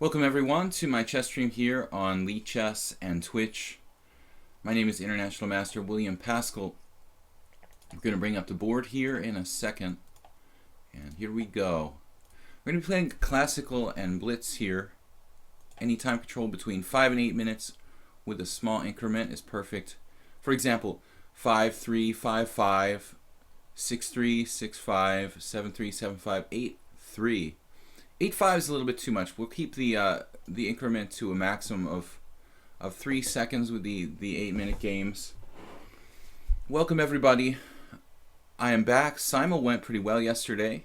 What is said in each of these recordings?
Welcome everyone to my chess stream here on lichess and Twitch. My name is International Master William Paschall. I'm going to bring up the board here in a second. And here we go. We're going to be playing classical and blitz here. Any time control between 5 and 8 minutes with a small increment is perfect. For example, 5-3, 5-5, 6-3, 6-5, 7-3, 7-5, 8-3. 8-5 is a little bit too much. We'll keep the increment to a maximum of 3 seconds with the 8-minute games. Welcome everybody. I am back. Simul went pretty well yesterday.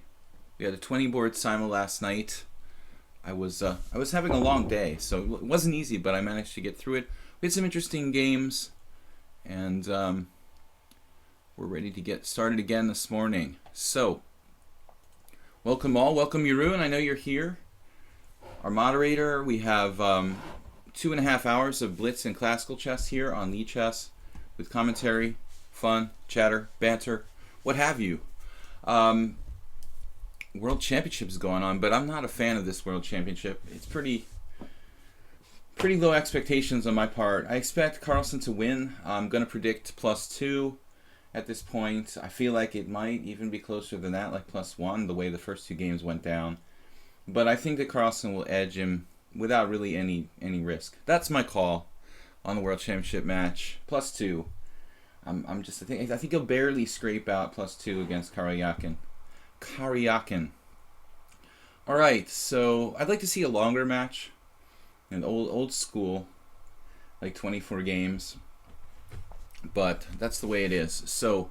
We had a 20-board Simul last night. I was having a long day, so it wasn't easy, but I managed to get through it. We had some interesting games, and we're ready to get started again this morning. So, welcome all. Welcome Jeroen. I know you're here. Our moderator. We have 2.5 hours of blitz and classical chess here on lichess with commentary, fun, chatter, banter, what have you. World Championship is going on, but I'm not a fan of this World Championship. It's pretty low expectations on my part. I expect Carlsen to win. I'm going to predict +2 at this point. I feel like it might even be closer than that, like +1, the way the first 2 games went down. But I think that Carlsen will edge him without really any risk. That's my call on the World Championship match. +2. I think he'll barely scrape out +2 against Karyakin. All right, so I'd like to see a longer match, an old school, like 24 games. But that's the way it is. So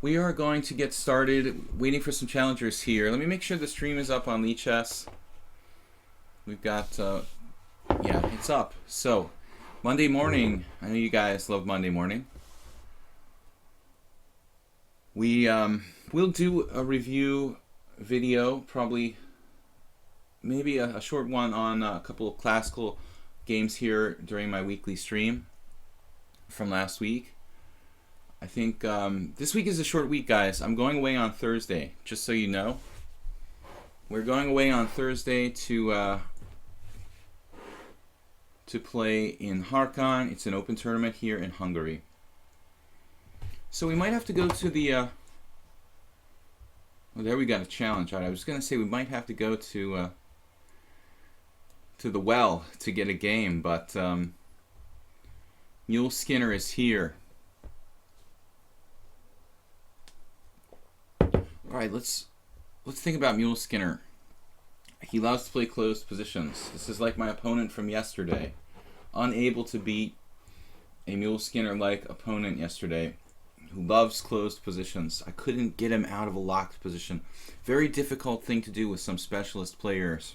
we are going to get started, waiting for some challengers here. Let me make sure the stream is up on lichess. We've got, yeah, it's up. So Monday morning, I know you guys love Monday morning. We'll do a review video, probably maybe a short one on a couple of classical games here during my weekly stream from last week. I think this week is a short week, guys. I'm going away on Thursday, just so you know. We're going away on Thursday to play in Harkon. It's an open tournament here in Hungary. So we might have to go to the well, there we got a challenge. I was going to say we might have to go to the well to get a game, but Mule Skinner is here. All right, let's think about Mule Skinner. He loves to play closed positions. This is like my opponent from yesterday. Unable to beat a Mule Skinner-like opponent yesterday who loves closed positions. I couldn't get him out of a locked position. Very difficult thing to do with some specialist players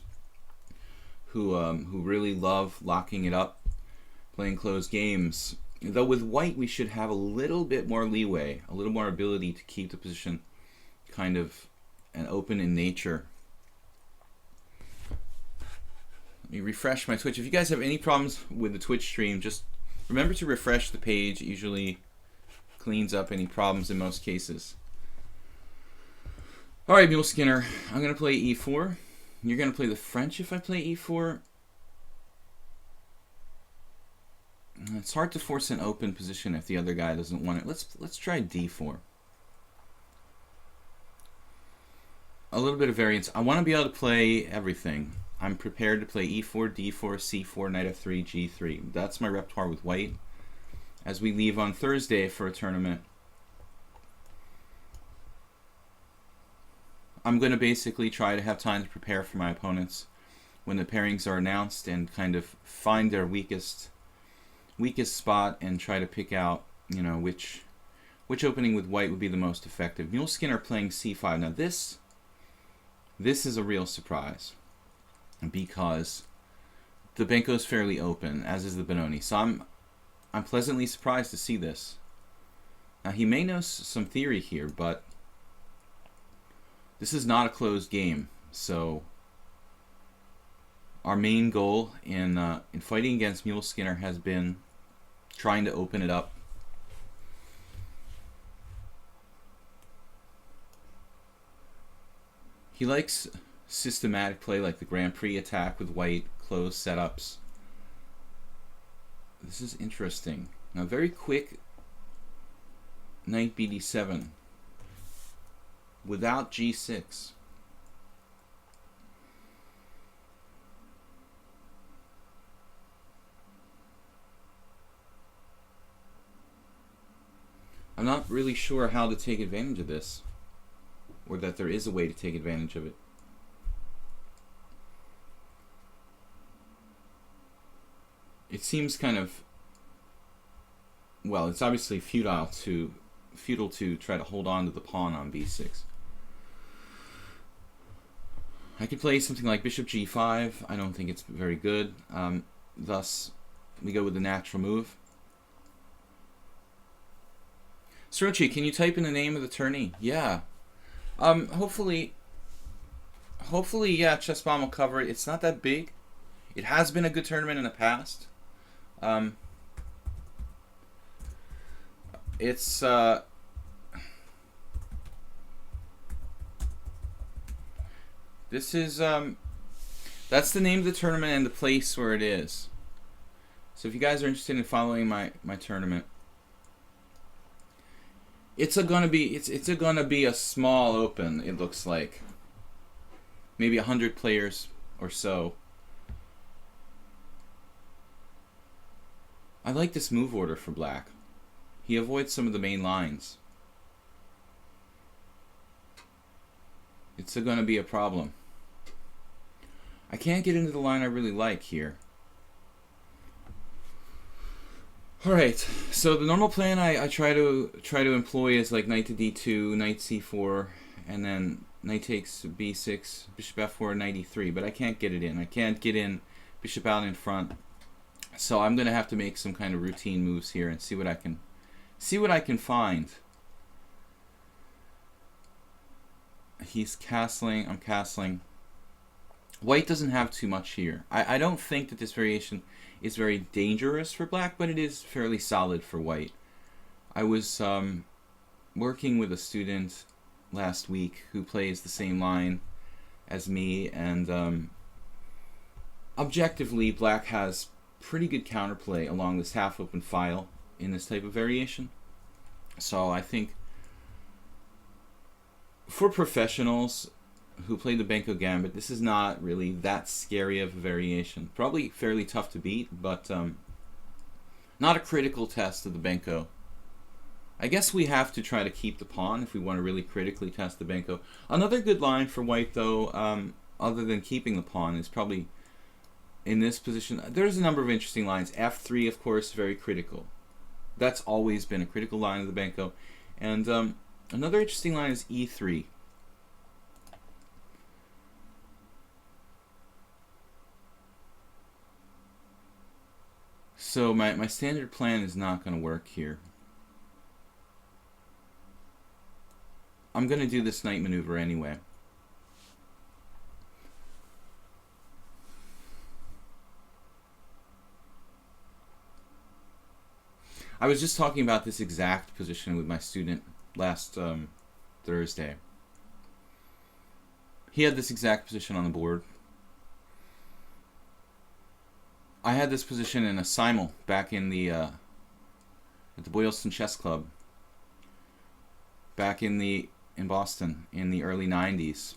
who really love locking it up, playing closed games. Though with white we should have a little bit more leeway, a little more ability to keep the position kind of and open in nature. Let me refresh my Twitch. If you guys have any problems with the Twitch stream, just remember to refresh the page. It usually cleans up any problems in most cases. All right, Mule Skinner. I'm going to play e4. You're going to play the French if I play e4. It's hard to force an open position if the other guy doesn't want it. Let's try d4. A little bit of variance. I want to be able to play everything. I'm prepared to play e4, d4, c4, knight f3, g3. That's my repertoire with white as we leave on Thursday for a tournament. I'm going to basically try to have time to prepare for my opponents when the pairings are announced and kind of find their weakest spot and try to pick out, you know, which opening with white would be the most effective. Mule Skinner playing c5. Now this is a real surprise because the Benko is fairly open, as is the Benoni. So I'm pleasantly surprised to see this. Now he may know some theory here, but this is not a closed game. So our main goal in fighting against Mule Skinner has been trying to open it up. He likes systematic play like the Grand Prix attack with white, closed setups. This is interesting. Now, very quick knight bd7 without g6. I'm not really sure how to take advantage of this, or that there is a way to take advantage of it. It seems kind of, well, it's obviously futile to try to hold on to the pawn on b6. I could play something like bishop g5. I don't think it's very good. Thus, we go with the natural move. Srochi, can you type in the name of the tourney? Yeah. Hopefully, yeah, Chess Bomb will cover it. It's not that big. It has been a good tournament in the past. It's this is that's the name of the tournament and the place where it is. So if you guys are interested in following my tournament, it's gonna be a small open. It looks like maybe 100 players or so. I like this move order for black. He avoids some of the main lines. It's gonna be a problem. I can't get into the line I really like here. Alright, so the normal plan I try to employ is like knight to d2, knight c4, and then knight takes b6, bishop f4, knight e3, but I can't get it in. I can't get in bishop out in front. So I'm gonna have to make some kind of routine moves here and see what I can find. He's castling, I'm castling. White doesn't have too much here. I don't think that this variation is very dangerous for black, but it is fairly solid for white. I was working with a student last week who plays the same line as me, and objectively black has pretty good counterplay along this half-open file in this type of variation. So I think for professionals who play the Benko Gambit, this is not really that scary of a variation. Probably fairly tough to beat, but not a critical test of the Benko. I guess we have to try to keep the pawn if we want to really critically test the Benko. Another good line for white, though, other than keeping the pawn, is probably in this position. There's a number of interesting lines. f3, of course, very critical. That's always been a critical line of the Benko. And another interesting line is e3. So my standard plan is not going to work here. I'm going to do this knight maneuver anyway. I was just talking about this exact position with my student last Thursday. He had this exact position on the board. I had this position in a simul back in the at the Boylston Chess Club back in Boston in the early 90s.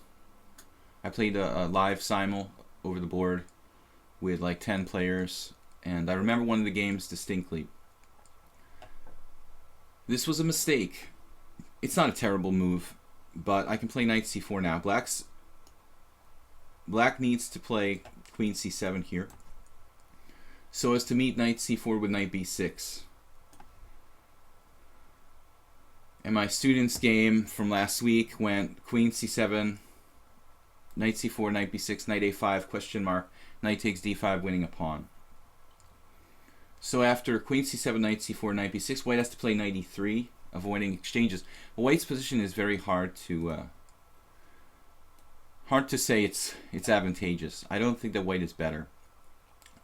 I played a live simul over the board with like 10 players, and I remember one of the games distinctly. This was a mistake. It's not a terrible move, but I can play knight c4 now. Black needs to play queen c7 here, so as to meet knight c4 with knight b6. And my student's game from last week went queen c7, knight c4, knight b6, knight a5, question mark, knight takes d5, winning a pawn. So after queen c7, knight c4, knight b6, white has to play knight e3, avoiding exchanges. But white's position is very hard to say it's advantageous. I don't think that white is better.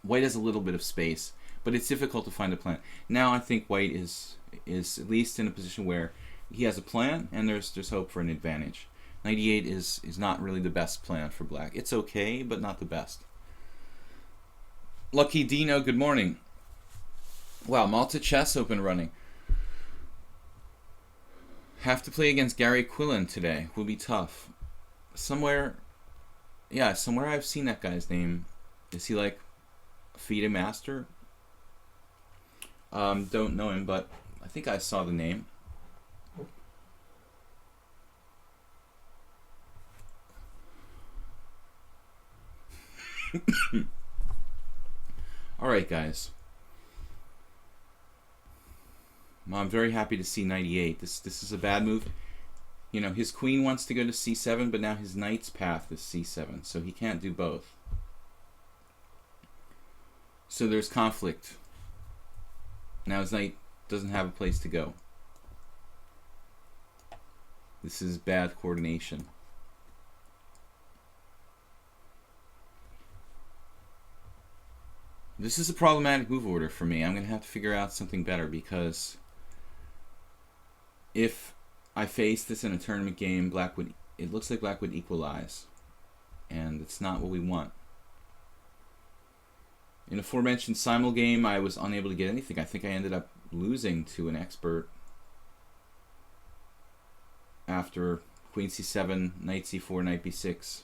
White has a little bit of space, but it's difficult to find a plan. Now I think white is at least in a position where he has a plan and there's hope for an advantage. 98 is not really the best plan for black. It's okay, but not the best. Lucky Dino, good morning. Wow, Malta Chess Open running. Have to play against Gary Quillen today. Will be tough. Somewhere I've seen that guy's name. Is he like a FIDE master? Don't know him, but I think I saw the name. Alright, guys. I'm very happy to see 98. This is a bad move. You know, his queen wants to go to c7, but now his knight's path is c7, so he can't do both. So there's conflict. Now his knight doesn't have a place to go. This is bad coordination. This is a problematic move order for me. I'm going to have to figure out something better, because if I face this in a tournament game, it looks like black would equalize, and it's not what we want. In the aforementioned simul game, I was unable to get anything. I think I ended up losing to an expert after queen c7, knight c4, knight b6,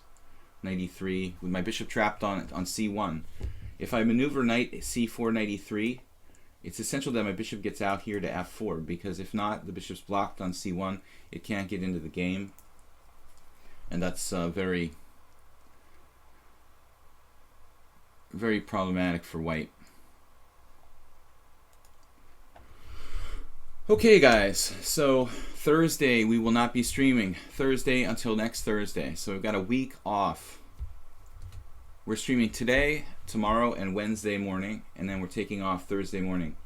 knight e3, with my bishop trapped on c1. If I maneuver knight c4, knight e3, it's essential that my bishop gets out here to f4, because if not, the bishop's blocked on c1. It can't get into the game, and that's very, very problematic for white. Okay, guys, so Thursday we will not be streaming. Thursday until next Thursday. So we've got a week off. We're streaming today, tomorrow, and Wednesday morning, and then we're taking off Thursday morning.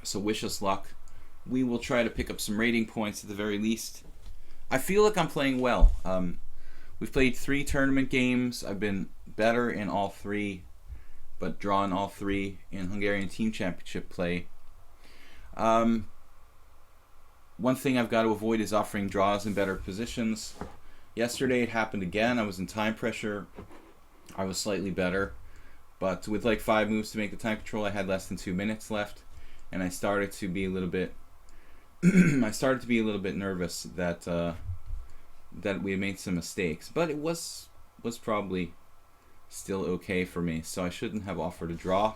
So wish us luck. We will try to pick up some rating points at the very least. I feel like I'm playing well. We've played 3 tournament games. I've been better in all 3, but drawn all 3 in Hungarian Team Championship play. One thing I've got to avoid is offering draws in better positions. Yesterday it happened again. I was in time pressure. I was slightly better, but with like 5 moves to make the time control, I had less than 2 minutes left, and I started to be a little bit nervous that we had made some mistakes, but it was probably still okay for me, so I shouldn't have offered a draw.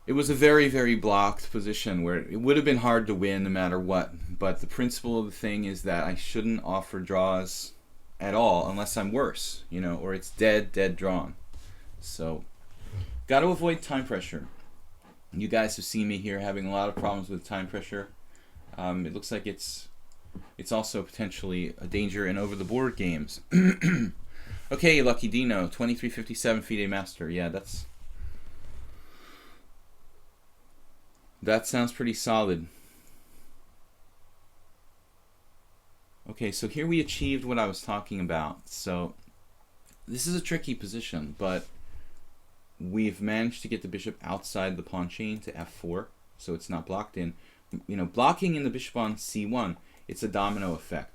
It was a very, very blocked position where it would have been hard to win no matter what, but the principle of the thing is that I shouldn't offer draws at all unless I'm worse, you know, or it's dead drawn. So got to avoid time pressure. You guys have seen me here having a lot of problems with time pressure. It looks like it's also potentially a danger in over the board games. Okay, Lucky Dino, 2357 FIDE Master. Yeah, that sounds pretty solid. Okay, so here we achieved what I was talking about. So this is a tricky position, but we've managed to get the bishop outside the pawn chain to f4, so it's not blocked in. You know, blocking in the bishop on c1, it's a domino effect.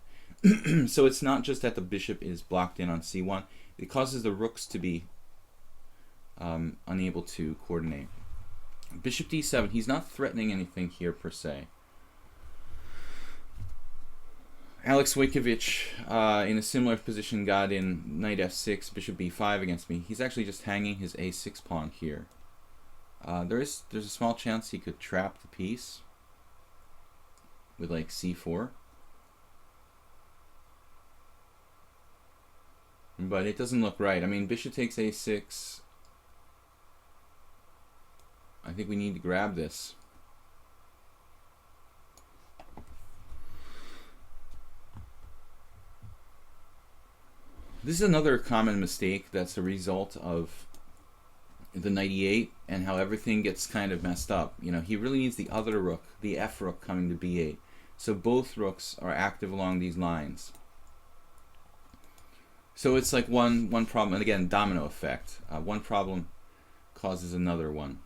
So it's not just that the bishop is blocked in on c1, it causes the rooks to be unable to coordinate. Bishop d7, he's not threatening anything here per se. Alex Wojtkiewicz, in a similar position, got in knight f6, bishop b5 against me. He's actually just hanging his a6 pawn here. There's a small chance he could trap the piece with like c4. But it doesn't look right. I mean, bishop takes a6. I think we need to grab this. This is another common mistake that's a result of the 98 and how everything gets kind of messed up. You know, he really needs the other rook, the f rook, coming to b8. So both rooks are active along these lines. So it's like one problem, and again, domino effect. One problem causes another one.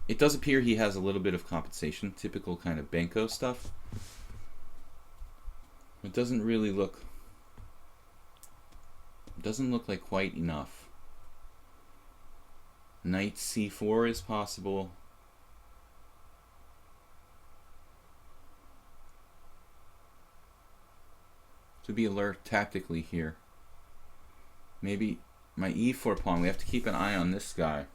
It does appear he has a little bit of compensation, typical kind of Benko stuff. It doesn't really look... It doesn't look like quite enough. Knight c4 is possible. To be alert tactically here. Maybe my e4 pawn. We have to keep an eye on this guy.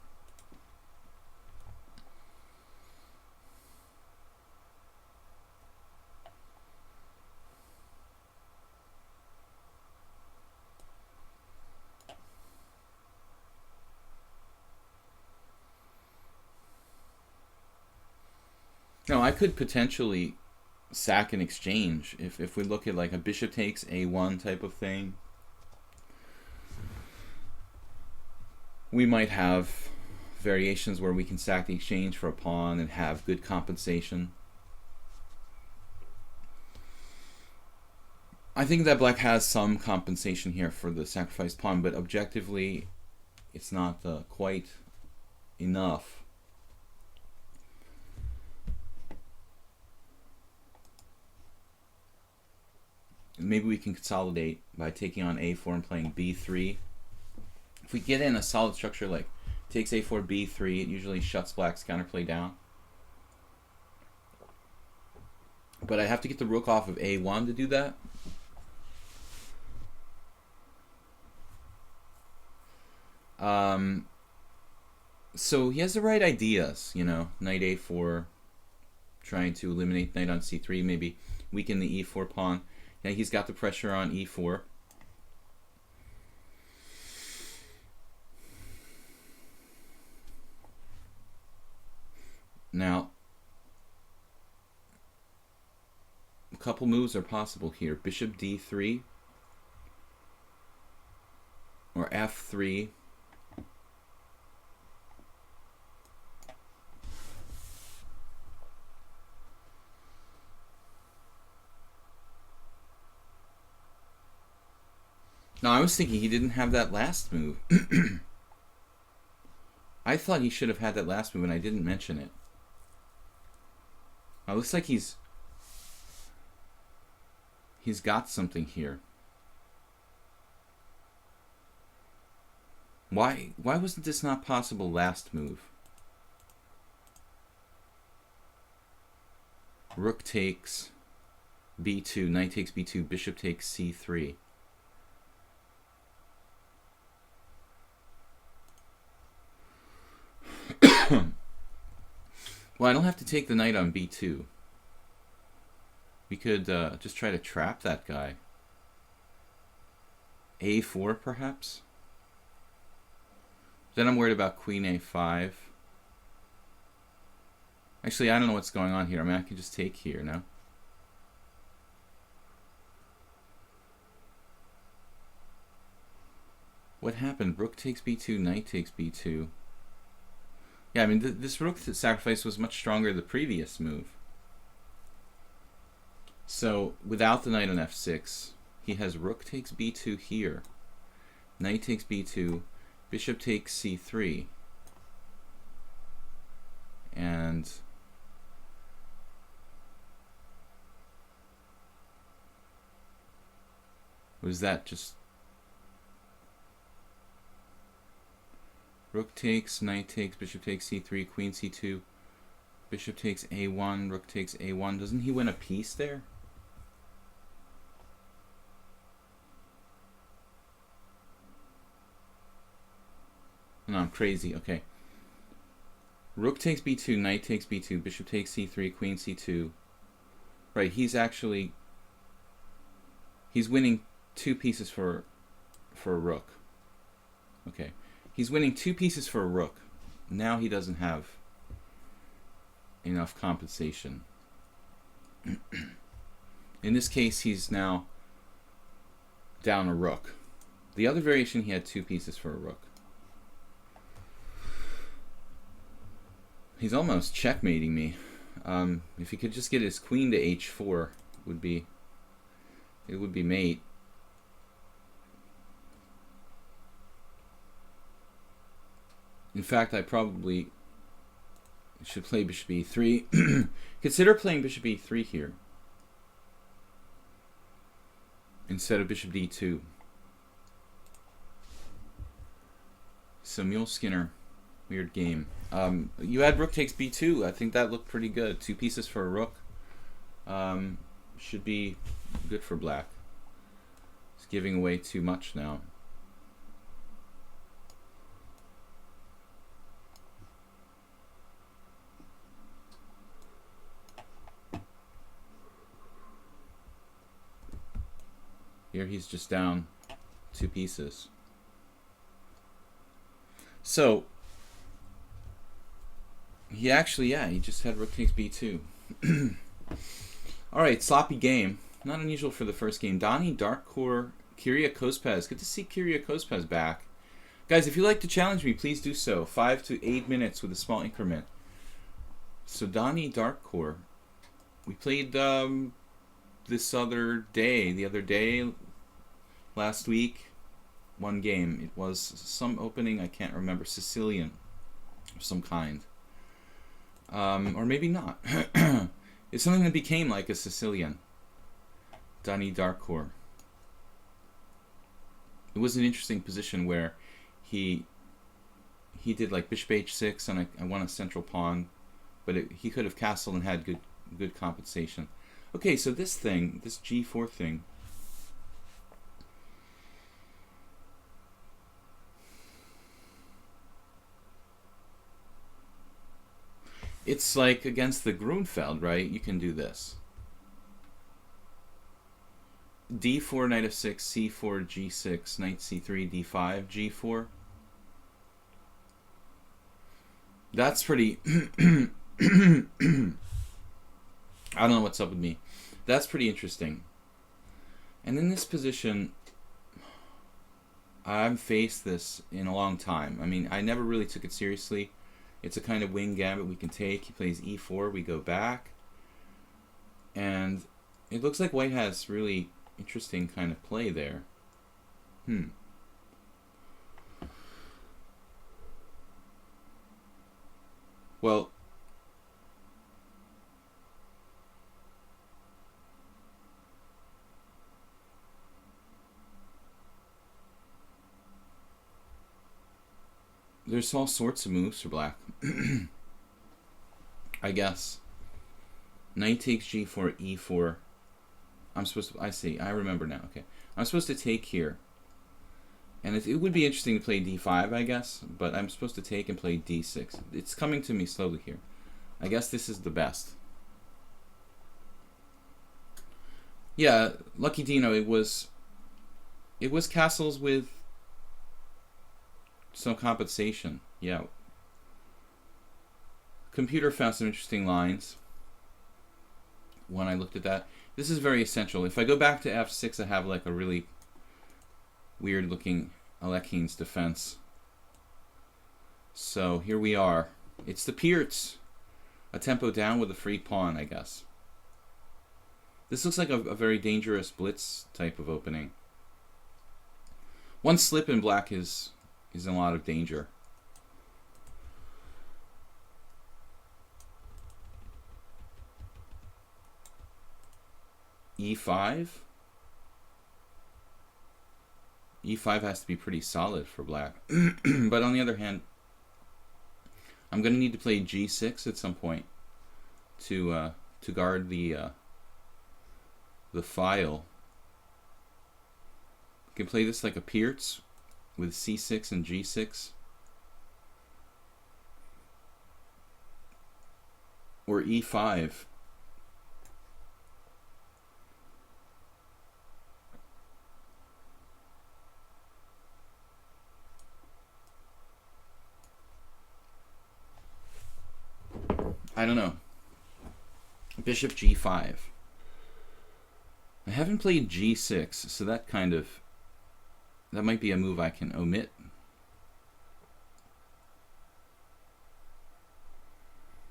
Now I could potentially sack an exchange if we look at like a bishop takes a1 type of thing. We might have variations where we can sack the exchange for a pawn and have good compensation. I think that black has some compensation here for the sacrificed pawn, but objectively it's not quite enough. Maybe we can consolidate by taking on a4 and playing b3. If we get in a solid structure like takes a4, b3, it usually shuts black's counterplay down. But I have to get the rook off of a1 to do that. So he has the right ideas, you know, knight a4, trying to eliminate knight on c3, maybe weaken the e4 pawn. Now he's got the pressure on e4. Now, a couple moves are possible here. Bishop d3 or f3. Now, I was thinking he didn't have that last move. I thought he should have had that last move, and I didn't mention it. It looks like he's got something here. Why wasn't this not possible last move? Rook takes b2, knight takes b2, bishop takes c3. Well, I don't have to take the knight on b2. We could just try to trap that guy. a4 perhaps? Then I'm worried about queen a5. Actually, I don't know what's going on here. I mean, I could just take here, no? What happened? Rook takes b2, knight takes b2. Yeah, I mean, this rook sacrifice was much stronger the previous move. So, without the knight on f6, he has rook takes b2 here. Knight takes b2, bishop takes c3. And was that just... Rook takes, knight takes, bishop takes c3, queen c2, bishop takes a1, rook takes a1. Doesn't he win a piece there? No, I'm crazy. Okay. Rook takes b2, knight takes b2, bishop takes c3, queen c2. Right, he's winning two pieces for a rook. Okay. He's winning two pieces for a rook. Now he doesn't have enough compensation. In this case, he's now down a rook. The other variation, he had two pieces for a rook. He's almost checkmating me. If he could just get his queen to h4, it would be mate. In fact, I probably should play bishop e3. Consider playing bishop e3 here instead of bishop d2. So Mule Skinner, weird game. You had rook takes b2. I think that looked pretty good. 2 pieces for a rook. Should be good for black. It's giving away too much now. Here he's just down 2 pieces. So he actually, yeah, he just had rook takes b2. All right, sloppy game. Not unusual for the first game. Donnie Darkcore, Kyria Kospez. Good to see Kyria Kospez back. Guys, if you'd like to challenge me, please do so. 5 to 8 minutes with a small increment. So Donnie Darkcore, we played this other day, last week, one game. It was some opening, I can't remember, Sicilian of some kind. Or maybe not. It's something that became like a Sicilian. Donnie Darkcore. It was an interesting position where he did like bishop h6 and I won a central pawn, but he could have castled and had good compensation. Okay, so this g4 thing, it's like against the Grunfeld, right? You can do this. d4, knight f6, c4, g6, knight c3, d5, g4. That's pretty... I don't know what's up with me. That's pretty interesting. And in this position, I've faced this in a long time. I mean, I never really took it seriously. It's a kind of wing gambit we can take. He plays e4, we go back. And it looks like white has really interesting kind of play there. Well, there's all sorts of moves for black. I guess. Knight takes g4, e4. I'm supposed to, I remember now, okay. I'm supposed to take here. And it would be interesting to play d5, I guess, but I'm supposed to take and play d6. It's coming to me slowly here. I guess this is the best. Yeah, Lucky Dino, it was castles with some compensation. Yeah. Computer found some interesting lines when I looked at that. This is very essential. If I go back to f6, I have like a really weird looking Alekhine's defense. So here we are. It's the Pierts. A tempo down with a free pawn, I guess. This looks like a very dangerous blitz type of opening. One slip in black is in a lot of danger. e5. e5 has to be pretty solid for black. But on the other hand, I'm going to need to play g6 at some point to guard the file. You can play this like a Pierts with c6 and g6. Or e5. I don't know. Bishop g5. I haven't played g6, so that might be a move I can omit.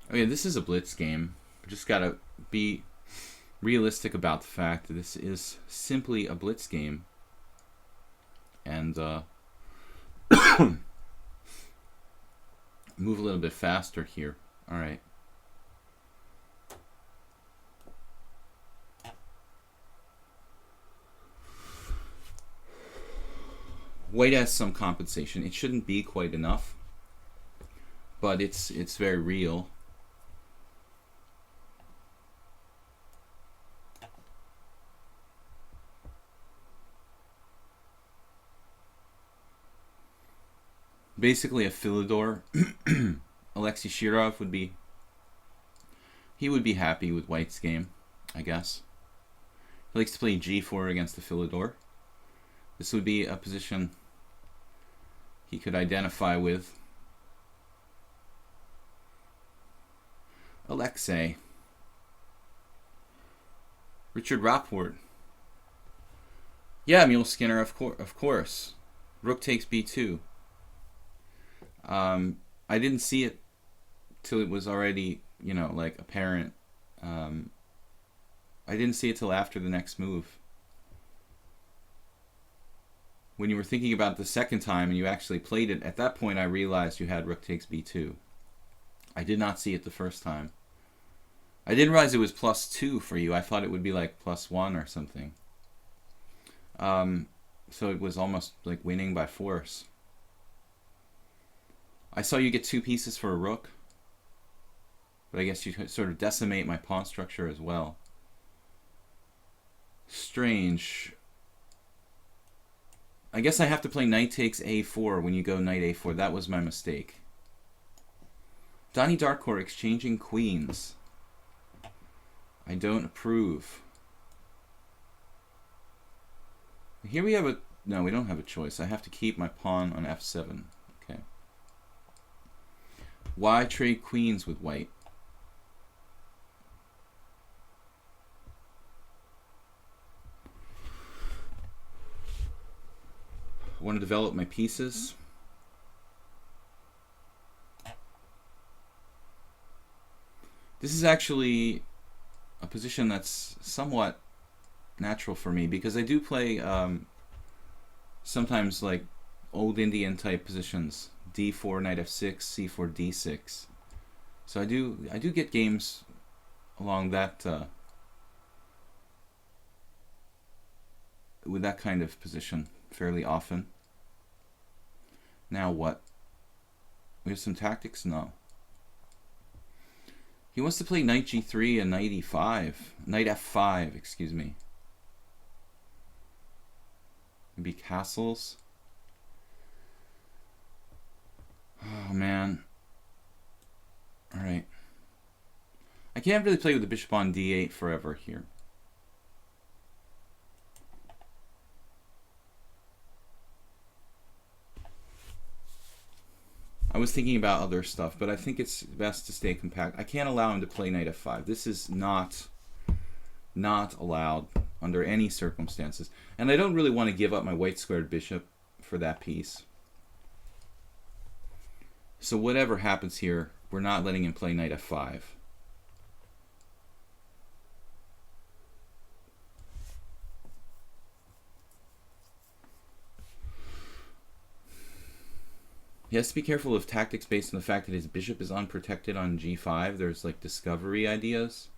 Oh yeah, this is a blitz game. Just gotta be realistic about the fact that this is simply a blitz game. And move a little bit faster here. All right. White has some compensation. It shouldn't be quite enough, but it's very real. Basically, a Philidor, Alexei Shirov would be. He would be happy with White's game, I guess. He likes to play G4 against the Philidor. This would be a position he could identify with. Alexei. Richard Rapport. Yeah, Mule Skinner, of course. Rook takes b2. I didn't see it till it was already, you know, like apparent. I didn't see it till after the next move. When you were thinking about it the second time and you actually played it, at that point I realized you had rook takes b2. I did not see it the first time. I didn't realize it was +2 for you. I thought it would be like +1 or something. So it was almost like winning by force. I saw you get 2 pieces for a rook, but I guess you could sort of decimate my pawn structure as well. Strange. I guess I have to play knight takes a4 when you go knight a4. That was my mistake. Donnie Darkcore exchanging queens. I don't approve. Here we have a... No, we don't have a choice. I have to keep my pawn on f7. Okay. Why trade queens with white? I want to develop my pieces. This is actually a position that's somewhat natural for me because I do play sometimes like old Indian type positions. d4, knight f6, c4, d6. So I do get games along that with that kind of position fairly often. Now what? We have some tactics? No. He wants to play knight g3 and knight e5. Knight f5, excuse me. Maybe castles. Oh, man. Alright. I can't really play with the bishop on d8 forever here. I was thinking about other stuff, but I think it's best to stay compact. I can't allow him to play knight f5. This is not allowed under any circumstances. And I don't really want to give up my white squared bishop for that piece. So whatever happens here, we're not letting him play knight f5. He has to be careful of tactics based on the fact that his bishop is unprotected on g5. There's like discovery ideas.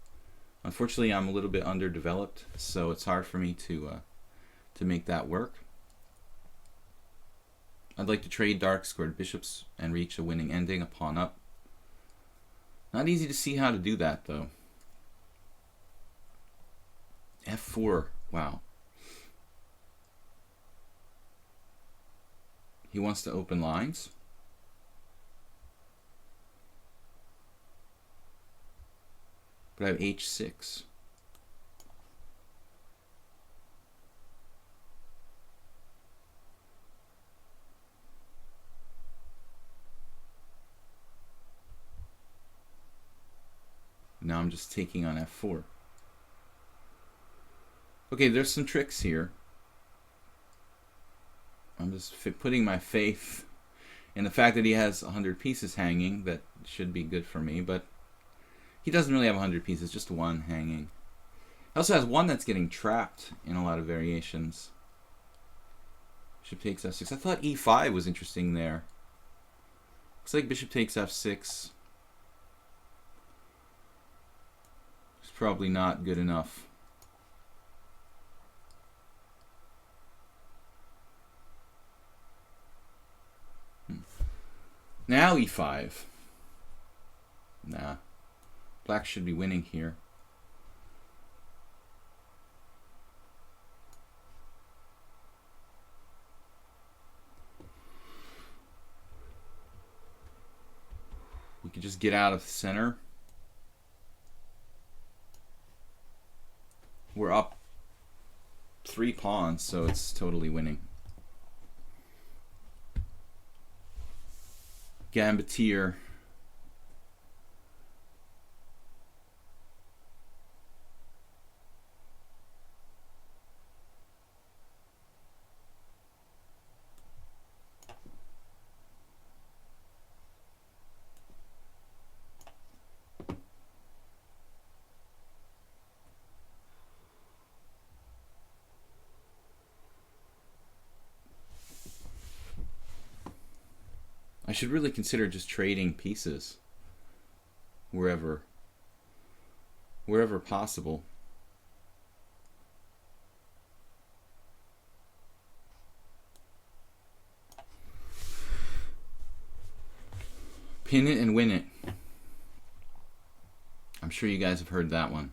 Unfortunately, I'm a little bit underdeveloped, so it's hard for me to make that work. I'd like to trade dark squared bishops and reach a winning ending, a pawn up. Not easy to see how to do that, though. f4, wow. He wants to open lines. But I have h6. Now I'm just taking on f4. Okay, there's some tricks here. I'm just putting my faith in the fact that he has 100 pieces hanging. That should be good for me, but he doesn't really have 100 pieces, just one hanging. He also has one that's getting trapped in a lot of variations. Bishop takes f6. I thought e5 was interesting there. Looks like bishop takes f6. probably not good enough. Now e5. Nah. Black should be winning here. We could just get out of the center. We're up 3 pawns, so it's totally winning. Gambitier. I should really consider just trading pieces wherever possible. Pin it and win it. I'm sure you guys have heard that one.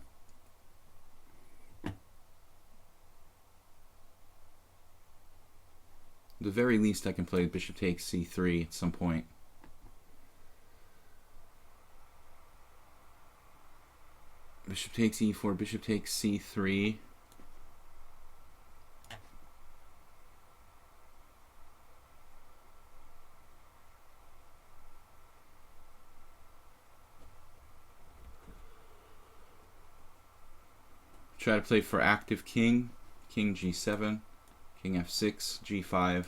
At the very least, I can play bishop takes c3 at some point. Bishop takes e4, bishop takes c3. Try to play for active king, king g7. King f6, g5.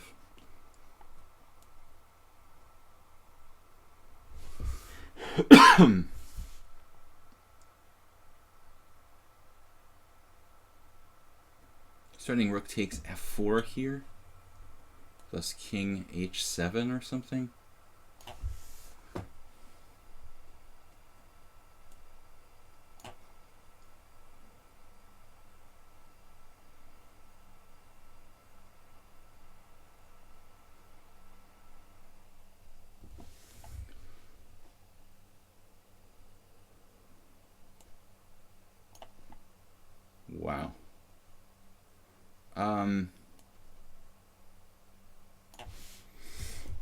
Starting rook takes f4 here, plus king h7 or something. Wow.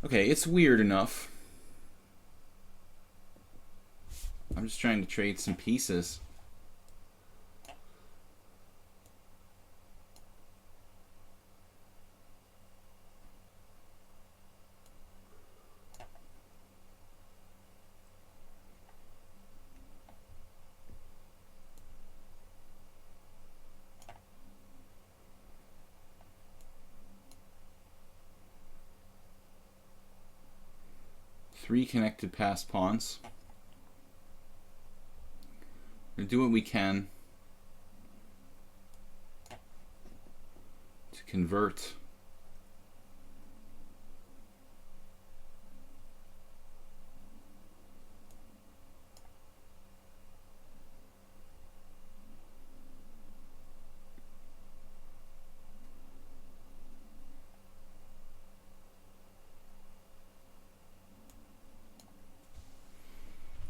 Okay, it's weird enough. I'm just trying to trade some pieces. Three connected passed pawns. We're gonna do what we can to convert.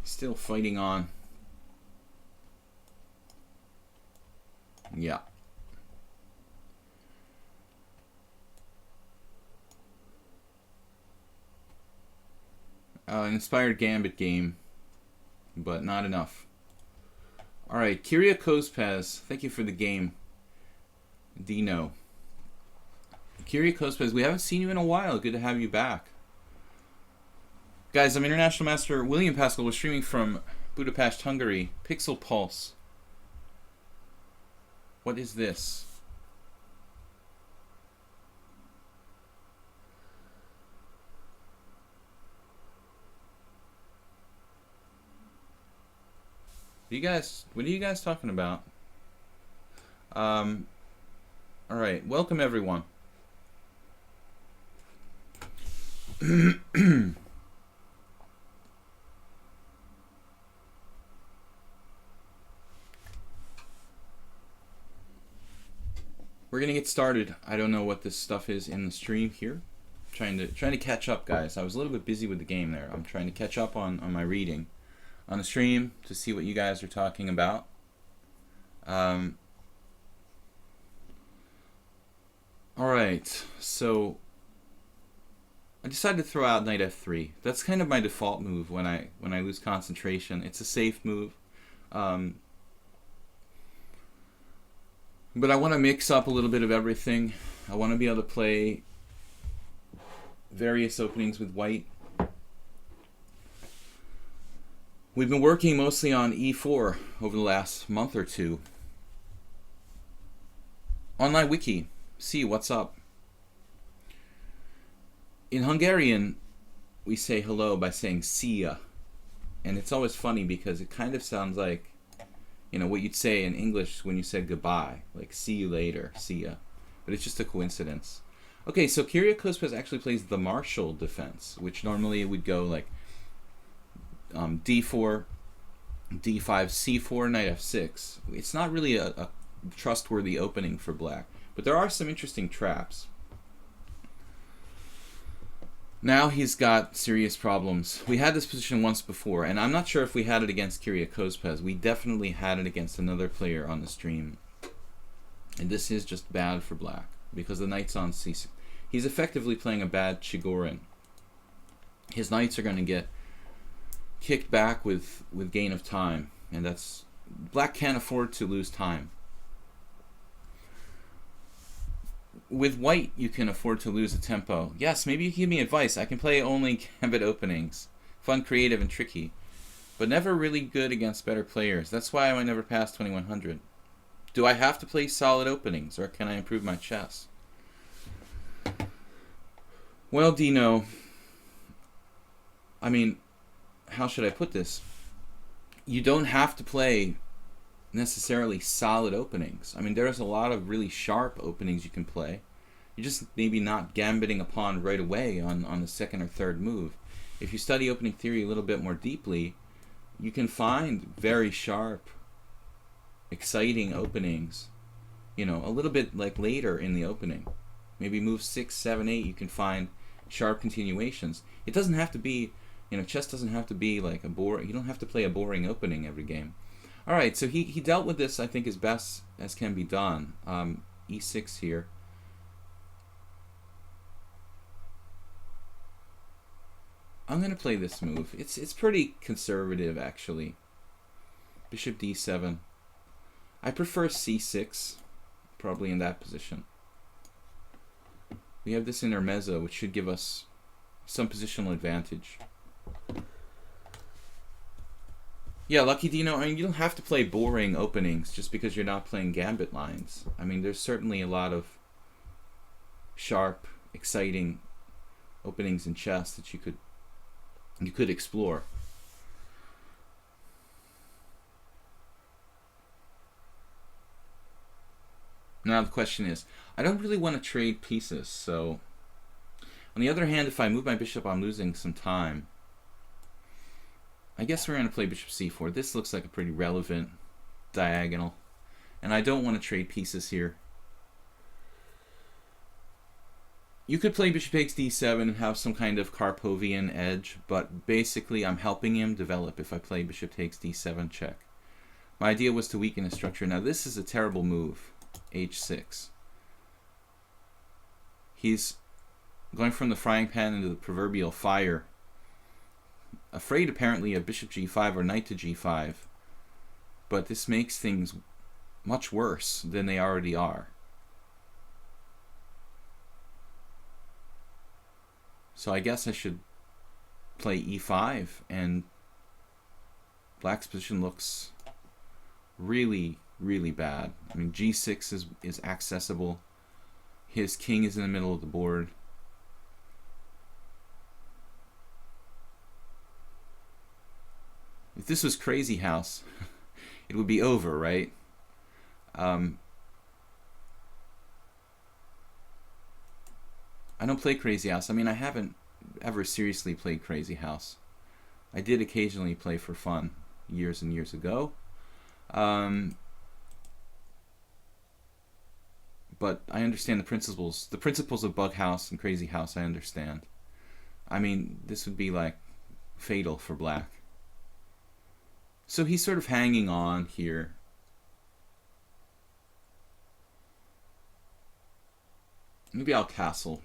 Still fighting on. Yeah. Inspired Gambit game, but not enough. Alright, Kyria Kospez, thank you for the game. Dino. Kyria Kospez, we haven't seen you in a while. Good to have you back. Guys, I'm International Master William Paschall. We're streaming from Budapest, Hungary. Pixel Pulse. What is this? What are you guys talking about? Alright, welcome everyone. We're gonna get started. I don't know what this stuff is in the stream here. Trying to catch up, guys. I was a little bit busy with the game there. I'm trying to catch up on my reading on the stream to see what you guys are talking about. All right, so I decided to throw out knight f3. That's kind of my default move when I lose concentration. It's a safe move. But I want to mix up a little bit of everything. I want to be able to play various openings with white. We've been working mostly on e4 over the last month or two. Online wiki, see what's up. In Hungarian, we say hello by saying "szia," and it's always funny because it kind of sounds like, you know, what you'd say in English when you said goodbye, like "see you later," "see ya," but it's just a coincidence. Okay, so Kyrgios actually plays the Marshall defense, which normally would go like d4, d5, c4, knight f6. It's not really a trustworthy opening for black, but there are some interesting traps. Now he's got serious problems. We had this position once before, and I'm not sure if we had it against Kyrgios. We definitely had it against another player on the stream. And this is just bad for black, because the knight's on c6. He's effectively playing a bad Chigorin. His knights are going to get kicked back with gain of time, and that's... Black can't afford to lose time. With white, you can afford to lose a tempo. Yes, maybe you can give me advice. I can play only gambit openings. Fun, creative, and tricky. But never really good against better players. That's why I might never pass 2100. Do I have to play solid openings, or can I improve my chess? Well, Dino, I mean, how should I put this? You don't have to play necessarily solid openings. I mean, there's a lot of really sharp openings you can play. You're just maybe not gambiting a pawn right away on the second or third move. If you study opening theory a little bit more deeply, you can find very sharp, exciting openings, you know, a little bit like later in the opening. Maybe move 6, 7, 8, you can find sharp continuations. It doesn't have to be, you know, chess doesn't have to be like a boring, you don't have to play a boring opening every game. Alright, so he dealt with this, I think, as best as can be done. e6 here. I'm going to play this move. It's pretty conservative, actually. Bishop d7. I prefer c6, probably in that position. We have this intermezzo, which should give us some positional advantage. Yeah, Lucky Dino, I mean, you don't have to play boring openings just because you're not playing gambit lines. I mean, there's certainly a lot of sharp, exciting openings in chess that you could explore. Now the question is, I don't really want to trade pieces, so on the other hand, if I move my bishop, I'm losing some time. I guess we're going to play bishop c4. This looks like a pretty relevant diagonal, and I don't want to trade pieces here. You could play bishop takes d7 and have some kind of Karpovian edge, but basically I'm helping him develop if I play bishop takes d7 check. My idea was to weaken his structure. Now this is a terrible move, h6. He's going from the frying pan into the proverbial fire. Afraid apparently of bishop g5 or knight to g5, but this makes things much worse than they already are. So I guess I should play e5, and black's position looks really, really bad. I mean, g6 is accessible. His king is in the middle of the board. If this was Crazy House, it would be over, right? I don't play Crazy House. I mean, I haven't ever seriously played Crazy House. I did occasionally play for fun years and years ago. but I understand the principles. The principles of Bug House and Crazy House, I understand. I mean, this would be like fatal for black. So he's sort of hanging on here. Maybe I'll castle.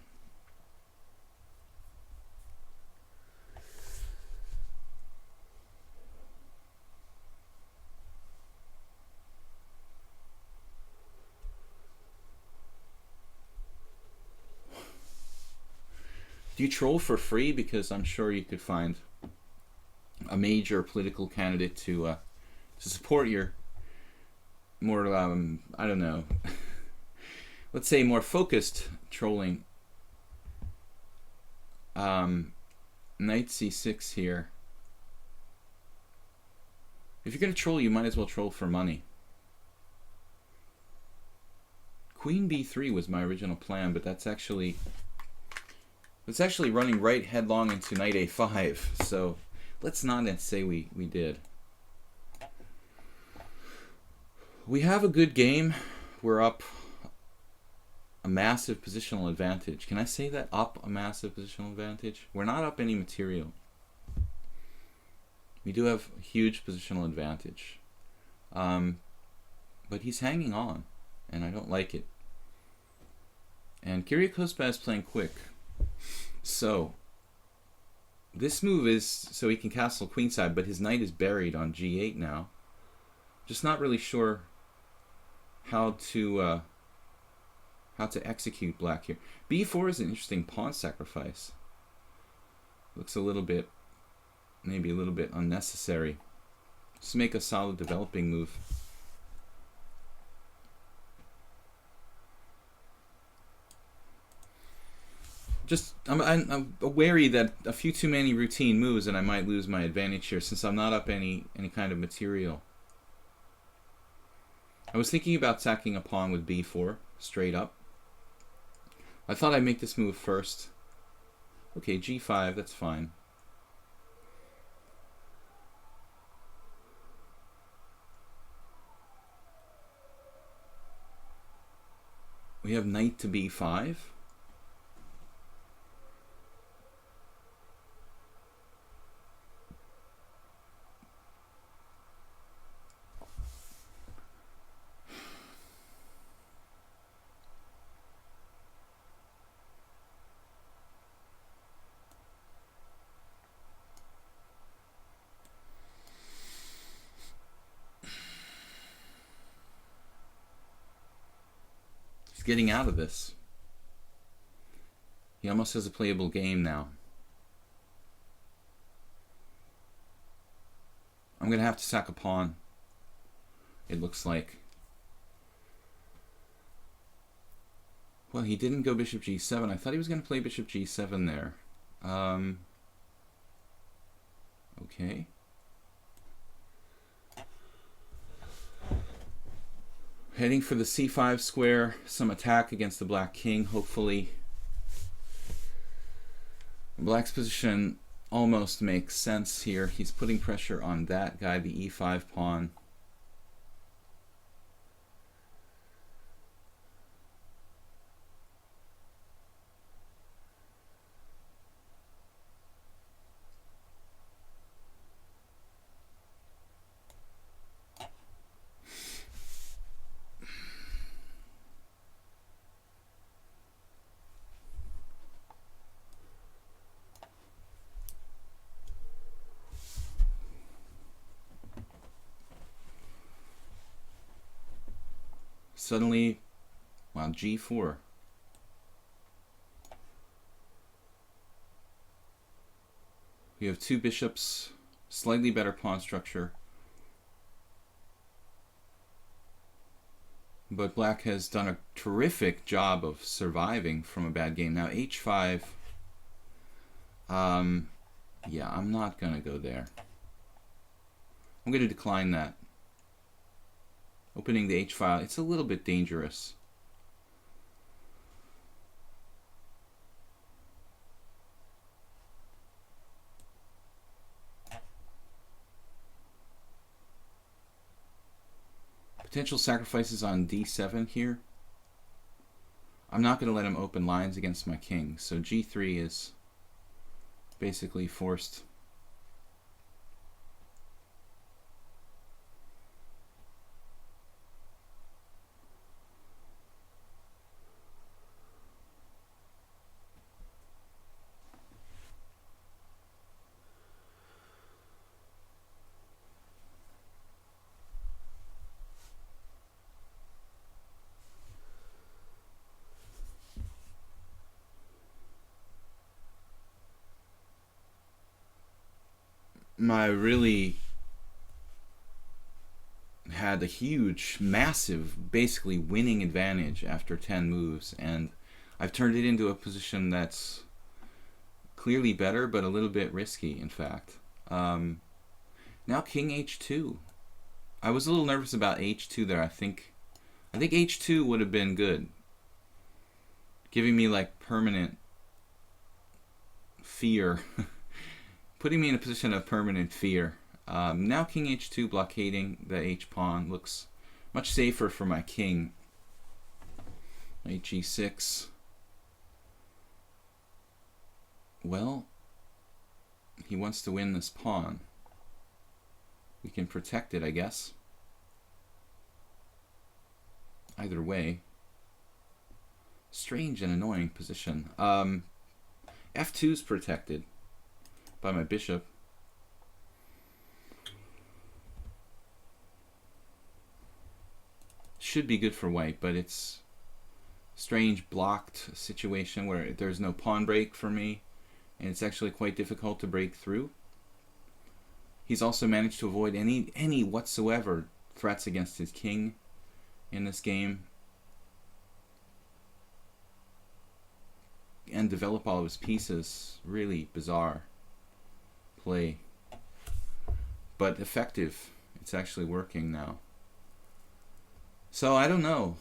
Do you troll for free? Because I'm sure you could find a major political candidate to support your more, I don't know, let's say more focused trolling. Knight c6 here. If you're going to troll, you might as well troll for money. Queen b3 was my original plan, but that's actually running right headlong into knight a5. So let's not say we did. We have a good game. We're up a massive positional advantage. Can I say that? Up a massive positional advantage? We're not up any material. We do have a huge positional advantage. But he's hanging on, and I don't like it. And Kyrgios is playing quick. So this move is so he can castle queenside, but his knight is buried on g8 now. Just not really sure how to execute black here. b4 is an interesting pawn sacrifice. Looks a little bit, maybe a little bit unnecessary. Just make a solid developing move. Just I'm wary that a few too many routine moves and I might lose my advantage here since I'm not up any kind of material. I was thinking about sacking a pawn with b4 straight up. I thought I'd make this move first. Okay, g5, that's fine. We have knight to b5. Getting out of this. He almost has a playable game now. I'm gonna have to sack a pawn, it looks like. Well, he didn't go bishop g7. I thought he was gonna play bishop g7 there. Okay. Heading for the c5 square, some attack against the black king, hopefully. Black's position almost makes sense here. He's putting pressure on that guy, the e5 pawn. Suddenly, wow, g4. We have two bishops, slightly better pawn structure. But black has done a terrific job of surviving from a bad game. Now h5, yeah, I'm not gonna go there. I'm gonna decline that. Opening the H file, it's a little bit dangerous. Potential sacrifices on d7 here. I'm not going to let him open lines against my king. So g3 is basically forced. I really had a huge, massive, basically winning advantage after 10 moves, and I've turned it into a position that's clearly better, but a little bit risky, in fact. Now king h2. I was a little nervous about h2 there. I think h2 would have been good, giving me like permanent fear. Putting me in a position of permanent fear. Now king h2 blockading the h-pawn looks much safer for my king. Knight g6. Well, he wants to win this pawn. We can protect it, I guess. Either way. Strange and annoying position. f2 is protected by my bishop. Should be good for white, but it's a strange blocked situation where there's no pawn break for me, and it's actually quite difficult to break through. He's also managed to avoid any whatsoever threats against his king in this game, and develop all of his pieces. Really bizarre play, but effective. It's actually working now. So I don't know.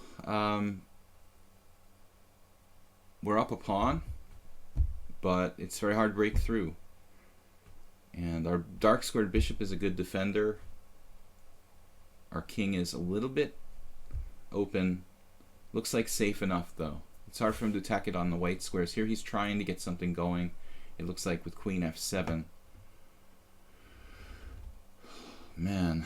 We're up a pawn, but it's very hard to break through. And our dark squared bishop is a good defender. Our king is a little bit open. Looks like safe enough though. It's hard for him to attack it on the white squares. Here he's trying to get something going. It looks like with queen f7. Man.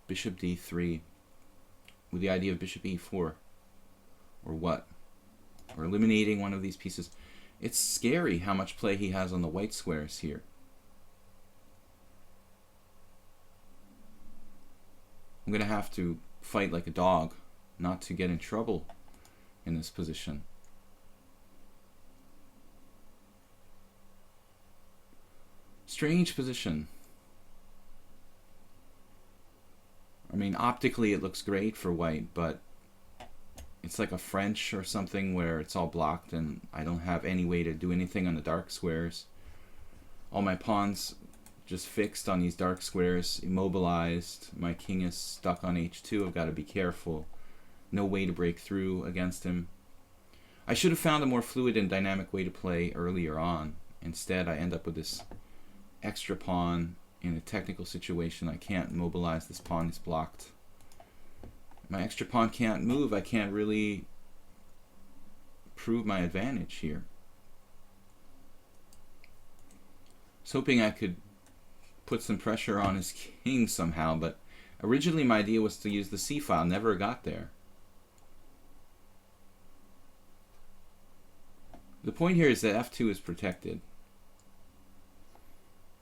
Bishop d3 with the idea of bishop e4, or what? Or eliminating one of these pieces. It's scary how much play he has on the white squares here. I'm going to have to fight like a dog not to get in trouble in this position. Strange position. I mean, optically it looks great for white, but it's like a French or something where it's all blocked and I don't have any way to do anything on the dark squares. All my pawns just fixed on these dark squares, immobilized. My king is stuck on h2. I've got to be careful. No way to break through against him. I should have found a more fluid and dynamic way to play earlier on. Instead, I end up with this extra pawn in a technical situation. I can't mobilize this pawn, it's blocked. My extra pawn can't move. I can't really prove my advantage here. I was hoping I could put some pressure on his king somehow, but originally my idea was to use the c file. Never got there. The point here is that f2 is protected,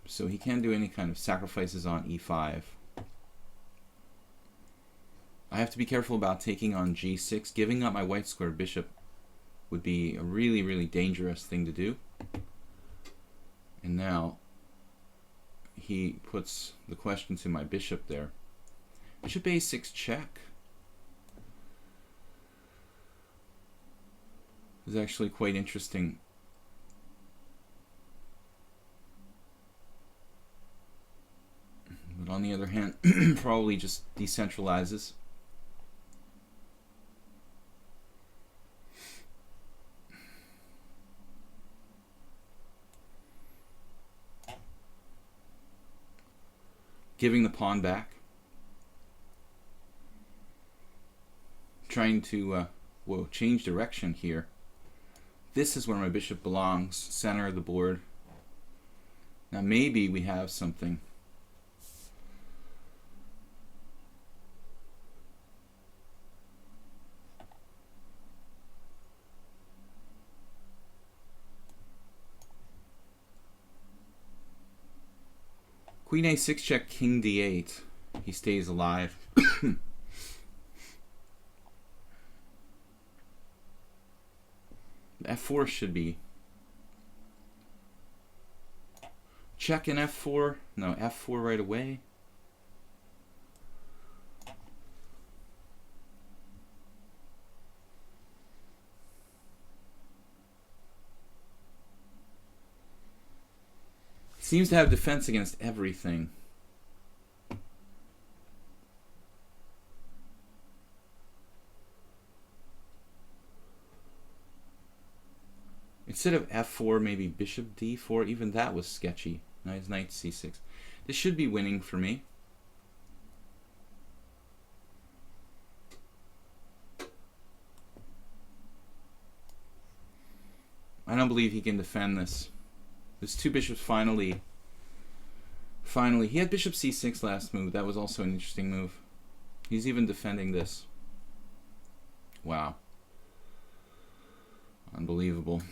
so he can't do any kind of sacrifices on e5. I have to be careful about taking on g6. Giving up my white square bishop would be a really, really dangerous thing to do. And now he puts the question to my bishop there. Bishop a6 check is actually quite interesting. But on the other hand, probably just decentralizes. giving the pawn back. Trying to change direction here. This is where my bishop belongs, center of the board. Now maybe we have something. Queen a6 check, king d8. He stays alive. F4 should be check in F4. No, F4 right away. Seems to have defense against everything. Instead of F4, maybe bishop D4. Even that was sketchy. Nice, knight C6. This should be winning for me. I don't believe he can defend this. There's two bishops finally. He had bishop C6 last move. That was also an interesting move. He's even defending this. Wow. Unbelievable.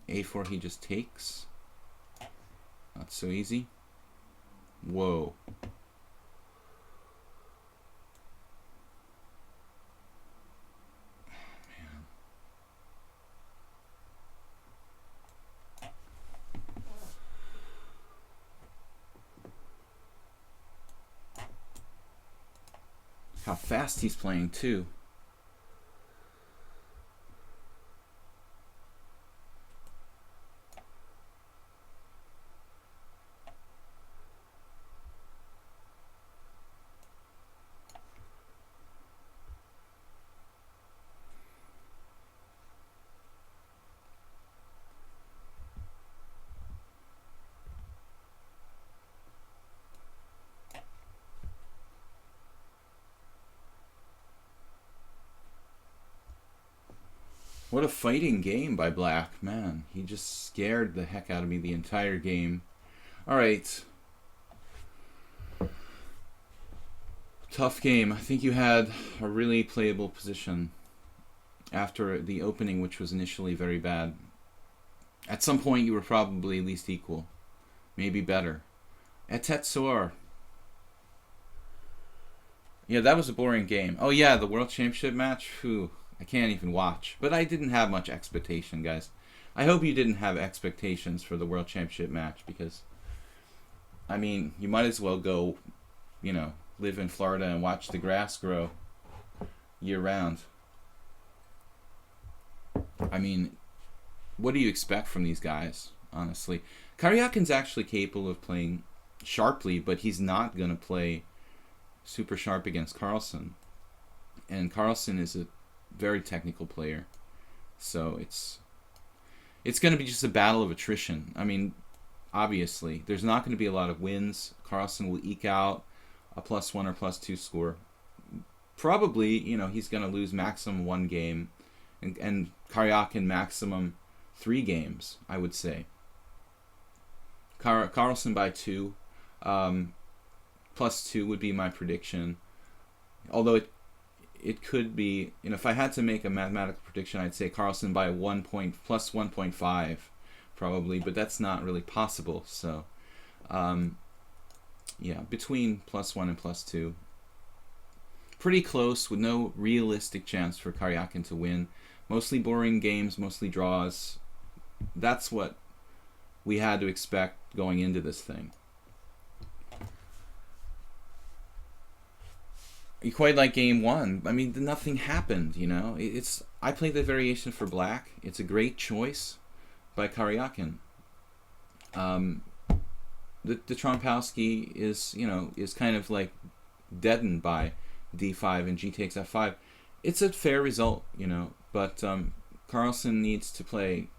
A4 he just takes. Not so easy. Whoa. Man. How fast he's playing too. What a fighting game by Black. Man, he just scared the heck out of me the entire game. Alright. Tough game. I think you had a really playable position after the opening, which was initially very bad. At some point, you were probably at least equal. Maybe better. Etet Soar. Yeah, that was a boring game. Oh yeah, the World Championship match? Whew. I can't even watch. But I didn't have much expectation, guys. I hope you didn't have expectations for the World Championship match because, I mean, you might as well go, you know, live in Florida and watch the grass grow year-round. I mean, what do you expect from these guys, honestly? Karyakin's actually capable of playing sharply, but he's not going to play super sharp against Carlsen. And Carlsen is a very technical player, so it's going to be just a battle of attrition. I mean, obviously there's not going to be a lot of wins. Carlsen will eke out a +1 or +2 score. Probably, you know, he's going to lose maximum 1 game, and Karyakin maximum 3 games, I would say. Carlsen by 2, +2 would be my prediction. Although it could be, you know, if I had to make a mathematical prediction, I'd say Carlsen by +1.5 probably, but that's not really possible. So, yeah, between +1 and +2. Pretty close with no realistic chance for Karyakin to win. Mostly boring games, mostly draws. That's what we had to expect going into this thing. You quite like game 1. I mean, nothing happened, you know. I played the variation for Black. It's a great choice by Karyakin. The Trompowsky is, you know, is kind of like deadened by d5 and g takes f5. It's a fair result, you know, but Carlsen needs to play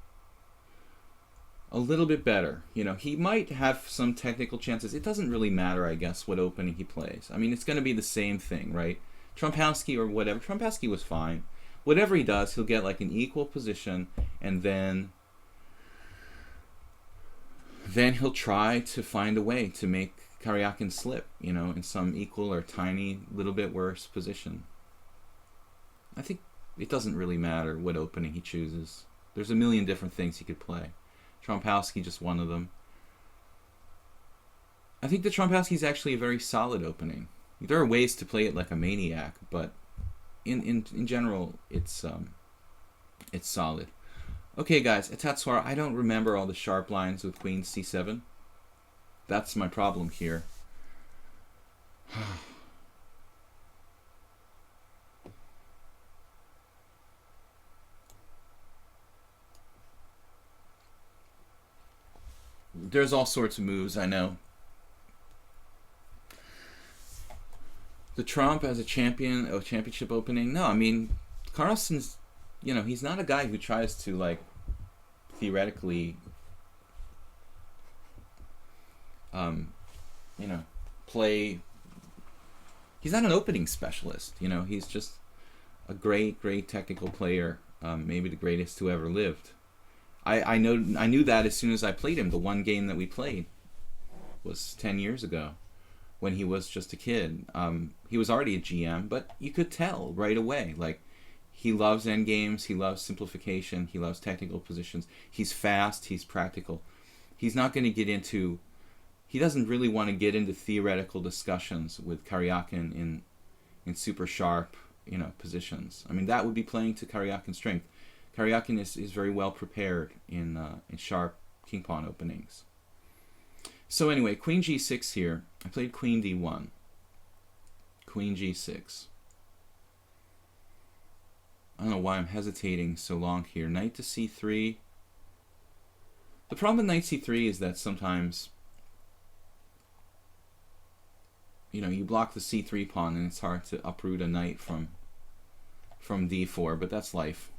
a little bit better. You know, he might have some technical chances. It doesn't really matter, I guess, what opening he plays. I mean, it's going to be the same thing, right? Trompowsky or whatever. Trompowsky was fine. Whatever he does, he'll get like an equal position, and then he'll try to find a way to make Karyakin slip, you know, in some equal or tiny little bit worse position. I think it doesn't really matter what opening he chooses. There's a million different things he could play. Trompowsky just one of them. I think the Trompowsky is actually a very solid opening. There are ways to play it like a maniac, but in general, it's solid. Okay, guys, at Tatsuara, I don't remember all the sharp lines with Queen C7. That's my problem here. There's all sorts of moves, I know. The Trump as a champion, a championship opening? No, I mean, Carlsen's, you know, he's not a guy who tries to, like, theoretically, you know, play. He's not an opening specialist, you know. He's just a great, great technical player, maybe the greatest who ever lived. I knew that as soon as I played him. The one game that we played was 10 years ago, when he was just a kid. He was already a GM, but you could tell right away. Like, he loves endgames, he loves simplification, he loves technical positions. He's fast, he's practical. He's not going to get into... He doesn't really want to get into theoretical discussions with Karyakin in super sharp, you know, positions. I mean, that would be playing to Karyakin's strength. Karyakin is very well prepared in sharp king pawn openings. So anyway, Queen G6 here. I played Queen D1. Queen G6. I don't know why I'm hesitating so long here. Knight to C3. The problem with Knight C3 is that sometimes, you know, you block the C3 pawn and it's hard to uproot a knight from D4, but that's life.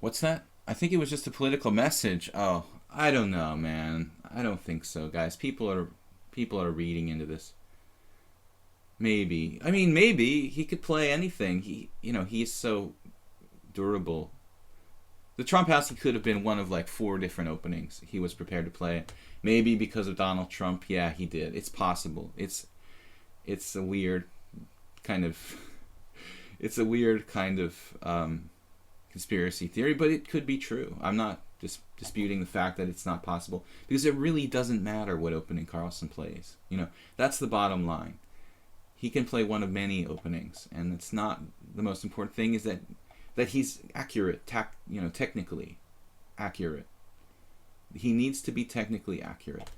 What's that? I think it was just a political message. Oh, I don't know, man. I don't think so, guys. People are reading into this. Maybe. I mean, maybe he could play anything. He's so durable. The Trompowsky could have been one of like 4 different openings he was prepared to play. Maybe because of Donald Trump. Yeah, he did. It's possible. It's a weird kind of conspiracy theory, but it could be true. I'm not disputing the fact that it's not possible, because it really doesn't matter what opening Carlsen plays. You know, that's the bottom line. He can play one of many openings, and it's not the most important thing. Is that he's accurate, technically accurate. He needs to be technically accurate.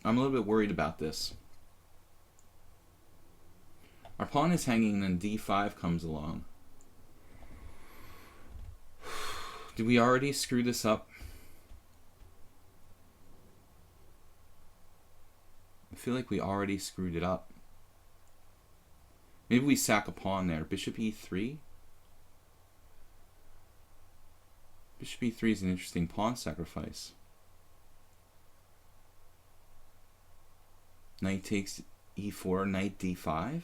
I'm a little bit worried about this. Our pawn is hanging, and then D5 comes along. Did we already screw this up? I feel like we already screwed it up. Maybe we sack a pawn there. Bishop E3? Bishop E3 is an interesting pawn sacrifice. Knight takes E4, knight D5.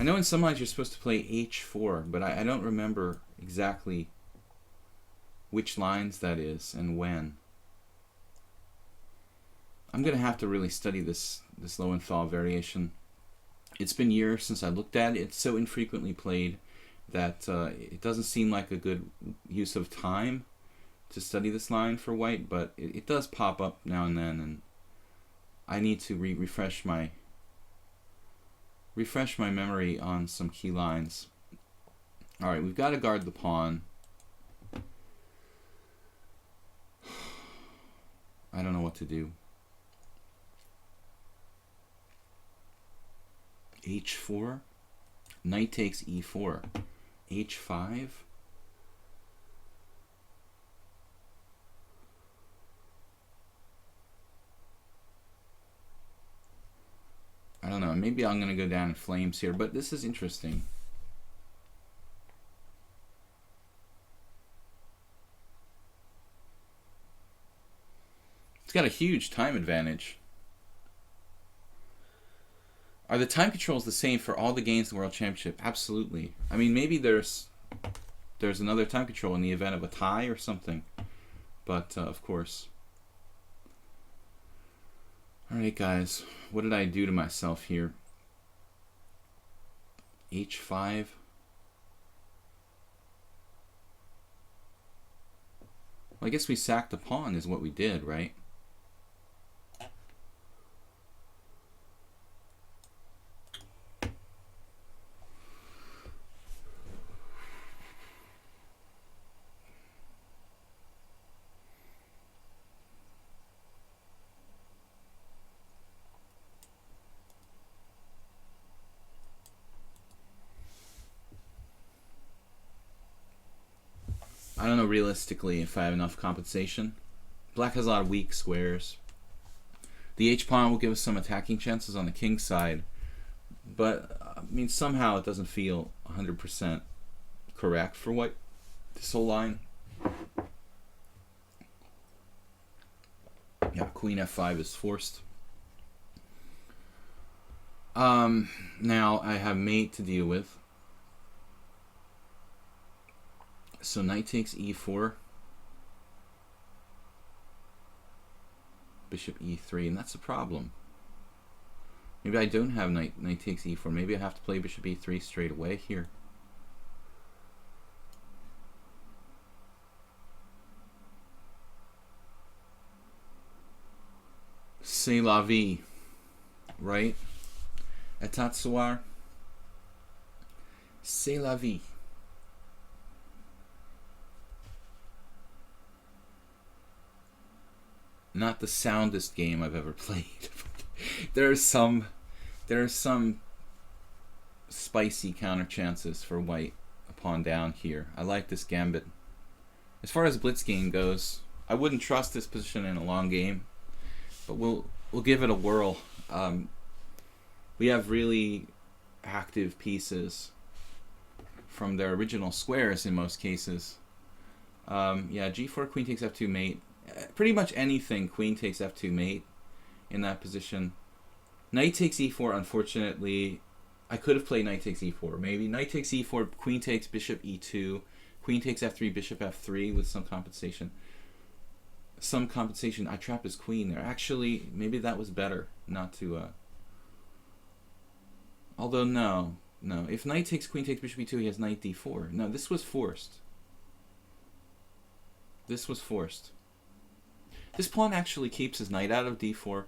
I know in some lines you're supposed to play H4, but I don't remember exactly which lines that is and when. I'm going to have to really study this Lowenthal variation. It's been years since I looked at it. It's so infrequently played that it doesn't seem like a good use of time to study this line for white, but it does pop up now and then, and I need to refresh my memory on some key lines. All right, we've got to guard the pawn. I don't know what to do. H4. Knight takes E4. H5. I don't know. Maybe I'm going to go down in flames here, but this is interesting. It's got a huge time advantage. Are the time controls the same for all the games in the World Championship? Absolutely. I mean, maybe there's another time control in the event of a tie or something. But, of course. Alright, guys. What did I do to myself here? H5. Well, I guess we sacked the pawn is what we did, right? I don't know realistically if I have enough compensation. Black has a lot of weak squares. The H-pawn will give us some attacking chances on the king side, but I mean somehow it doesn't feel 100% correct for white. This whole line. Yeah, queen F5 is forced. Now I have mate to deal with. So knight takes E4, bishop E3, and that's a problem. Maybe I don't have knight takes E4. Maybe I have to play bishop E3 straight away here. C'est la vie, right? État soir. C'est la vie. Not the soundest game I've ever played. there are some spicy counter chances for white a pawn down here. I like this gambit. As far as blitz game goes, I wouldn't trust this position in a long game, but we'll give it a whirl. We have really active pieces from their original squares in most cases. Yeah, G4, queen takes F2 mate. Pretty much anything, queen takes F2 mate in that position. Knight takes E4, unfortunately. I could have played knight takes E4. Maybe knight takes E4, queen takes bishop E2, queen takes F3, bishop F3 with some compensation. I trap his queen there. Actually, maybe that was better not to... Although, no. If knight takes queen takes bishop E2, he has knight D4. No, this was forced. This pawn actually keeps his knight out of D4.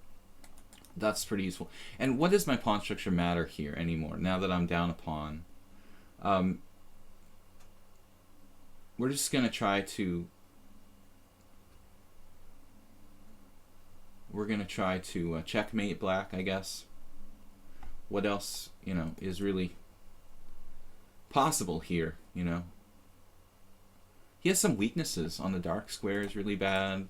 That's pretty useful. And what does my pawn structure matter here anymore, now that I'm down a pawn? We're just going to try to... checkmate black, I guess. What else, is really possible here, He has some weaknesses on the dark square, is really bad.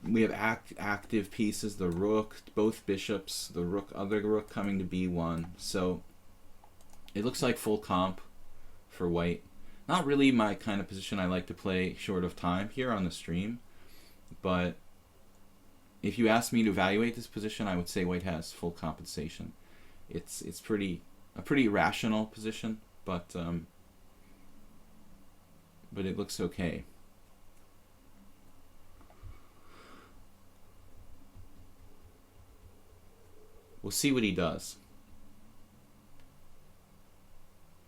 We have active pieces, the rook, both bishops, the rook, other rook coming to B1. So it looks like full comp for white. Not really my kind of position I like to play short of time here on the stream, but if you ask me to evaluate this position, I would say white has full compensation. It's a pretty rational position, but it looks okay. We'll see what he does.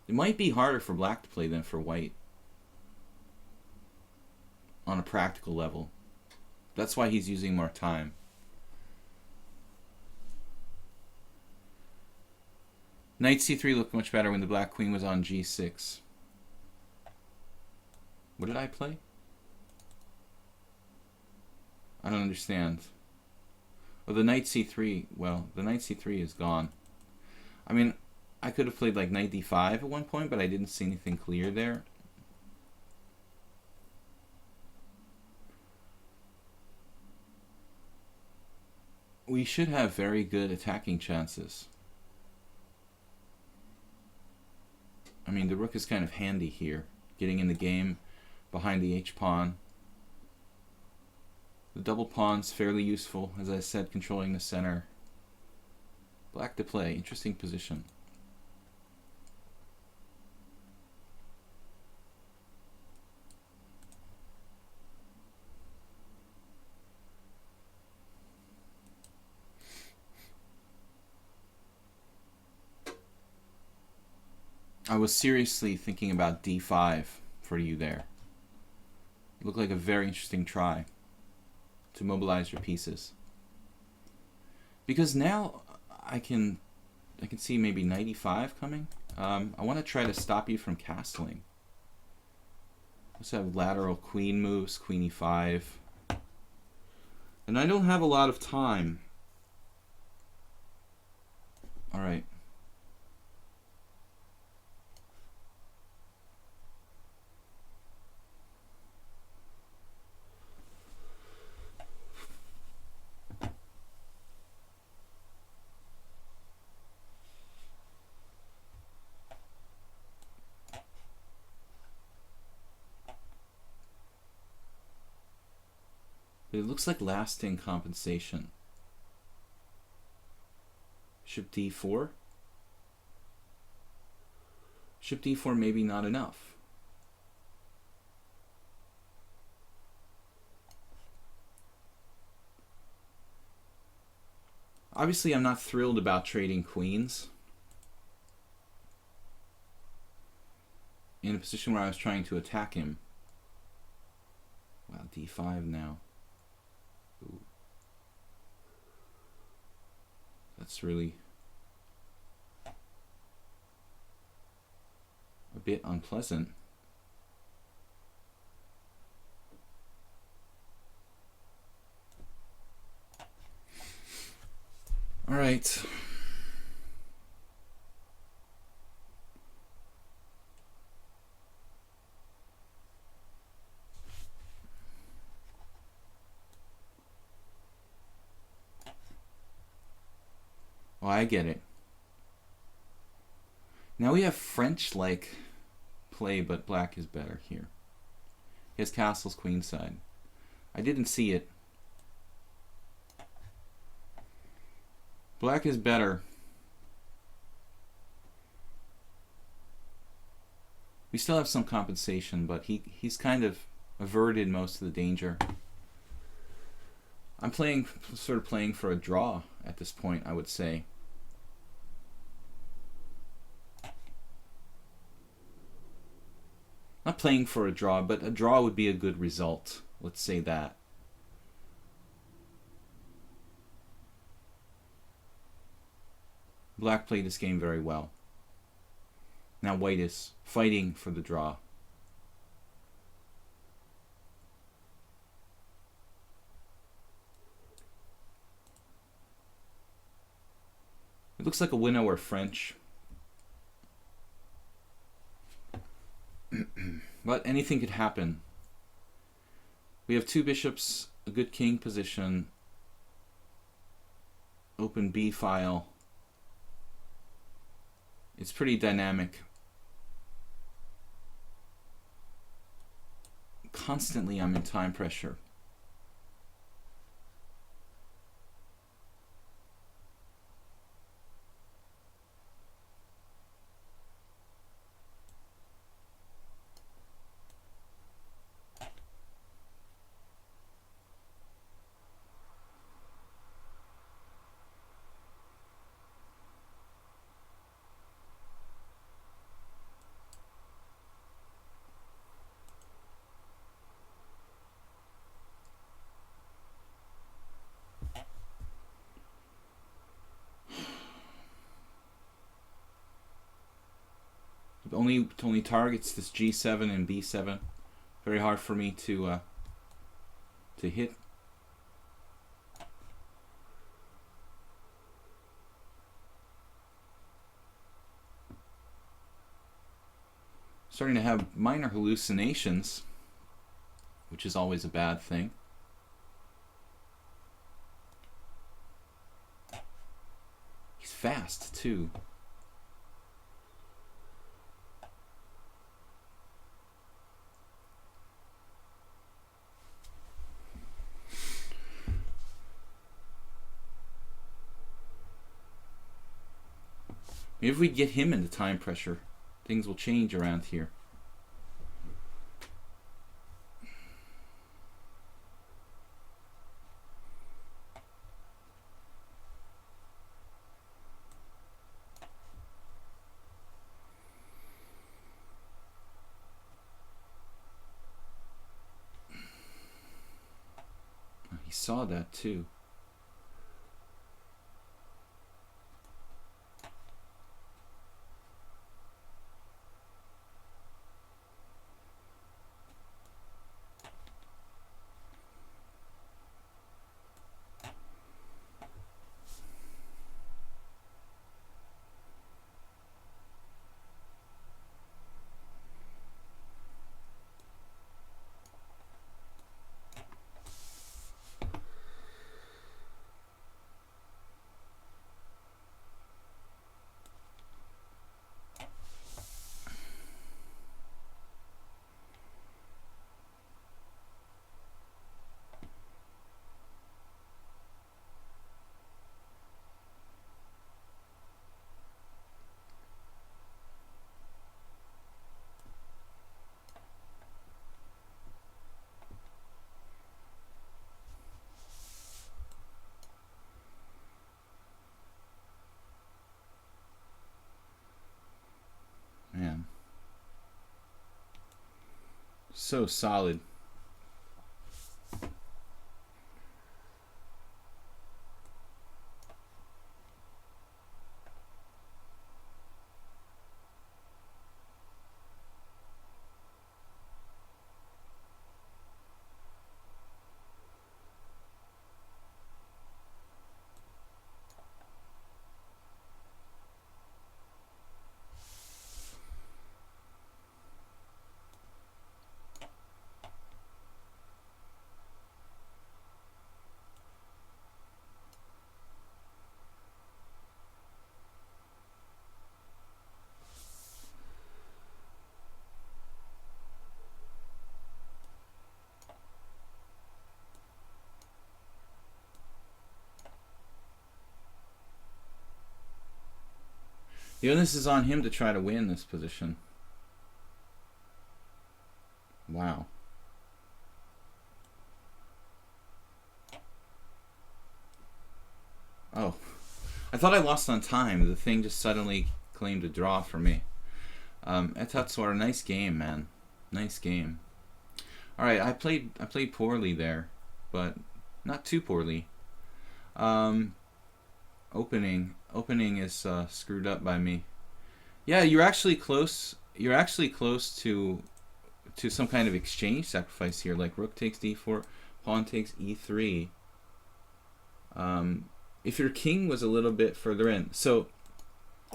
It might be harder for black to play than for white on a practical level. That's why he's using more time. Knight C3 looked much better when the black queen was on G6. What did I play? I don't understand. Oh, the knight c3. Well, the knight c3 is gone. I mean, I could have played like knight d5 at one point, but I didn't see anything clear there. We should have very good attacking chances. I mean, the rook is kind of handy here, getting in the game behind the h-pawn. The double pawn's fairly useful, as I said, controlling the center. Black to play, interesting position. I was seriously thinking about d5 for you there. It looked like a very interesting try to mobilize your pieces. Because now I can see maybe knight e5 coming. I want to try to stop you from castling. Let's have lateral queen moves, queen e5. And I don't have a lot of time. All right. It looks like lasting compensation. Bishop d4. Bishop d4 maybe not enough. Obviously, I'm not thrilled about trading queens in a position where I was trying to attack him. Wow, d5 now. Ooh. That's really a bit unpleasant. All right. Oh, I get it. Now we have French-like play, but black is better here. He has castles queenside. I didn't see it. Black is better. We still have some compensation, but he's kind of averted most of the danger. I'm sort of playing for a draw at this point, I would say. Not playing for a draw, but a draw would be a good result. Let's say that. Black played this game very well. Now white is fighting for the draw. It looks like a winnow or French. But anything could happen. We have two bishops, a good king position, open B file. It's pretty dynamic. Constantly I'm in time pressure. It only targets this G7 and B7. Very hard for me to hit. starting to have minor hallucinations, which is always a bad thing. He's fast too. Maybe if we get him into time pressure, things will change around here. He saw that too. Man. So solid. The onus is on him to try to win this position. Wow. Oh. I thought I lost on time. The thing just suddenly claimed a draw for me. Etatswara, nice game, man. Nice game. Alright, I played poorly there, but not too poorly. Opening is screwed up by me. Yeah, you're actually close. You're actually close to some kind of exchange sacrifice here, like rook takes d4, pawn takes e3. If your king was a little bit further in, so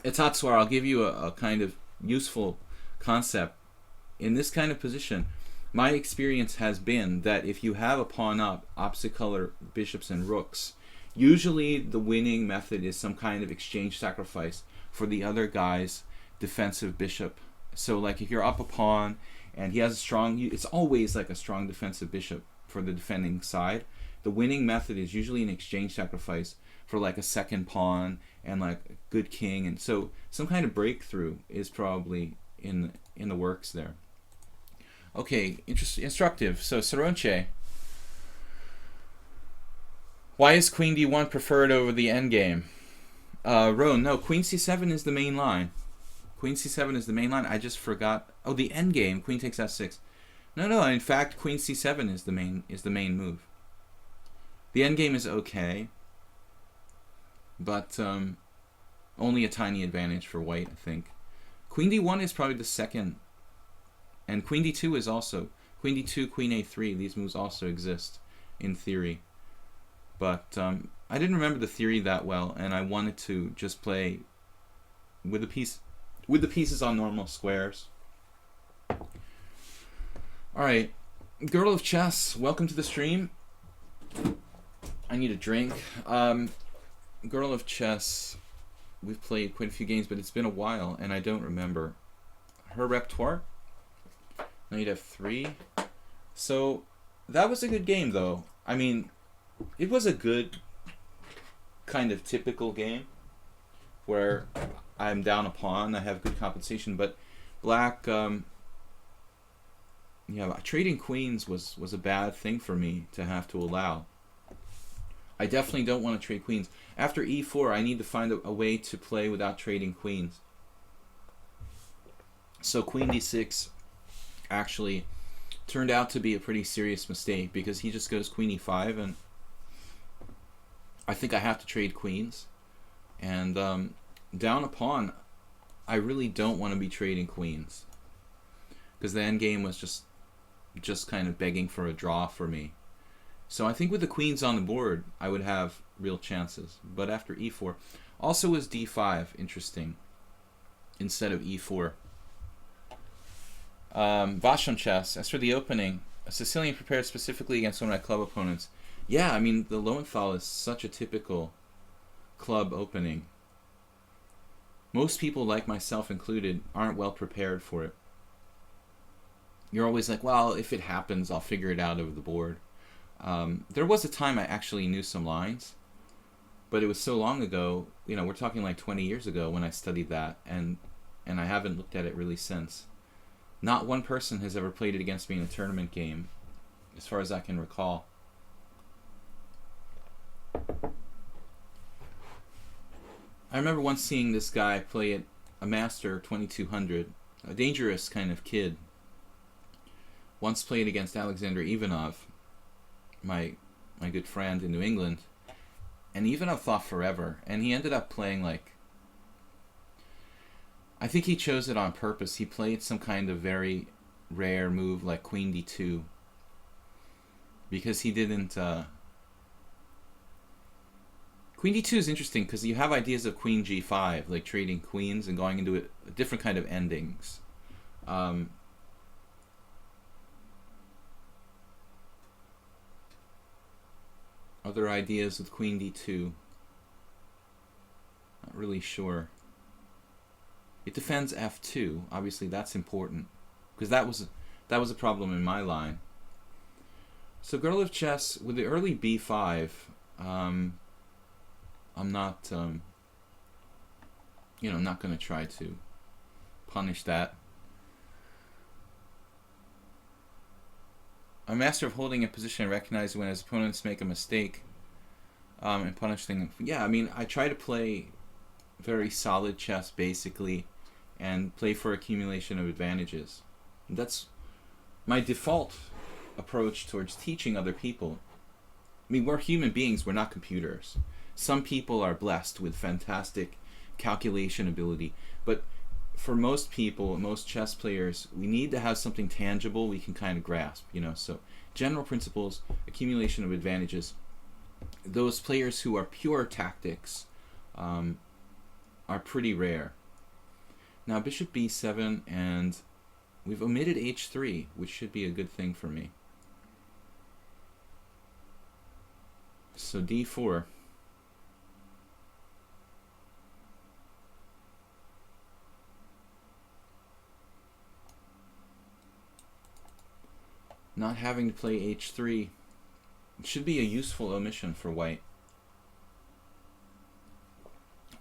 Etatswara, I'll give you a kind of useful concept. In this kind of position, my experience has been that if you have a pawn up, opposite color bishops and rooks, usually the winning method is some kind of exchange sacrifice for the other guy's defensive bishop. So like if you're up a pawn and he has a strong, it's always like a strong defensive bishop for the defending side. The winning method is usually an exchange sacrifice for like a second pawn and like a good king, and so some kind of breakthrough is probably in the works there. Okay, instructive. So Saronche, why is queen d1 preferred over the endgame? Roan, no, queen c7 is the main line. Queen c7 is the main line. I just forgot. Oh, the endgame, queen takes f6. No, in fact, queen c7 is the main move. The endgame is okay, but only a tiny advantage for white, I think. Queen d1 is probably the second, and queen d2 is also, queen d2, queen a3, these moves also exist in theory. But I didn't remember the theory that well, and I wanted to just play with the pieces on normal squares. Alright, Girl of Chess, welcome to the stream. I need a drink. Girl of Chess, we've played quite a few games, but it's been a while, and I don't remember. Her repertoire? Knight f3. So, that was a good game, though. I mean, it was a good, kind of typical game, where I'm down a pawn, I have good compensation, but black, yeah, trading queens was a bad thing for me to have to allow. I definitely don't want to trade queens. After e4, I need to find a way to play without trading queens. So queen d6 actually turned out to be a pretty serious mistake, because he just goes queen e5, and I think I have to trade queens. And down a pawn, I really don't want to be trading queens, because the endgame was just kind of begging for a draw for me. So I think with the queens on the board, I would have real chances. But after e4, also was d5 interesting instead of e4. Vash on chess. As for the opening, a Sicilian prepared specifically against one of my club opponents. Yeah, I mean, the Lowenthal is such a typical club opening. Most people, like myself included, aren't well prepared for it. You're always like, well, if it happens, I'll figure it out over the board. There was a time I actually knew some lines, but it was so long ago, you know, we're talking like 20 years ago when I studied that, and I haven't looked at it really since. Not one person has ever played it against me in a tournament game, as far as I can recall. I remember once seeing this guy play at a Master 2200, a dangerous kind of kid. Once played against Alexander Ivanov, my good friend in New England, and Ivanov thought forever, and he ended up playing like, I think he chose it on purpose. He played some kind of very rare move like queen d2, because he didn't queen d2 is interesting because you have ideas of queen g5, like trading queens and going into a different kind of endings. Other ideas with queen d2, not really sure. It defends f2. Obviously, that's important, because that was a problem in my line. So, Girl of Chess with the early b5. I'm not, you know, not going to try to punish that. A master of holding a position and recognizing when his opponents make a mistake, and punishing them. Yeah, I mean, I try to play very solid chess, basically, and play for accumulation of advantages. That's my default approach towards teaching other people. I mean, we're human beings, we're not computers. Some people are blessed with fantastic calculation ability, but for most people, most chess players, we need to have something tangible we can kind of grasp, you know. So general principles, accumulation of advantages. Those players who are pure tactics are pretty rare. Now bishop b7, and we've omitted h3, which should be a good thing for me. So d4. Not having to play h3 should be a useful omission for white.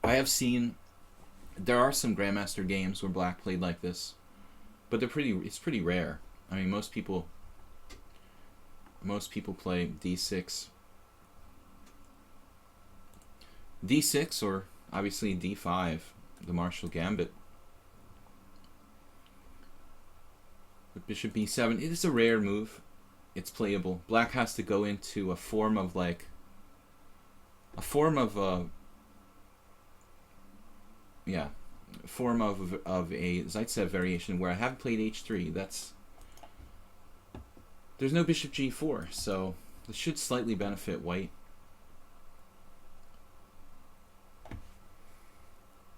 I have seen, there are some Grandmaster games where black played like this, but it's pretty rare. I mean, most people play d6. d6, or obviously d5, the Marshall Gambit. With bishop b7, it is a rare move. It's playable. Black has to go into a form of like, a Zaitsev variation where I haven't played h3. There's no bishop g4, so this should slightly benefit white.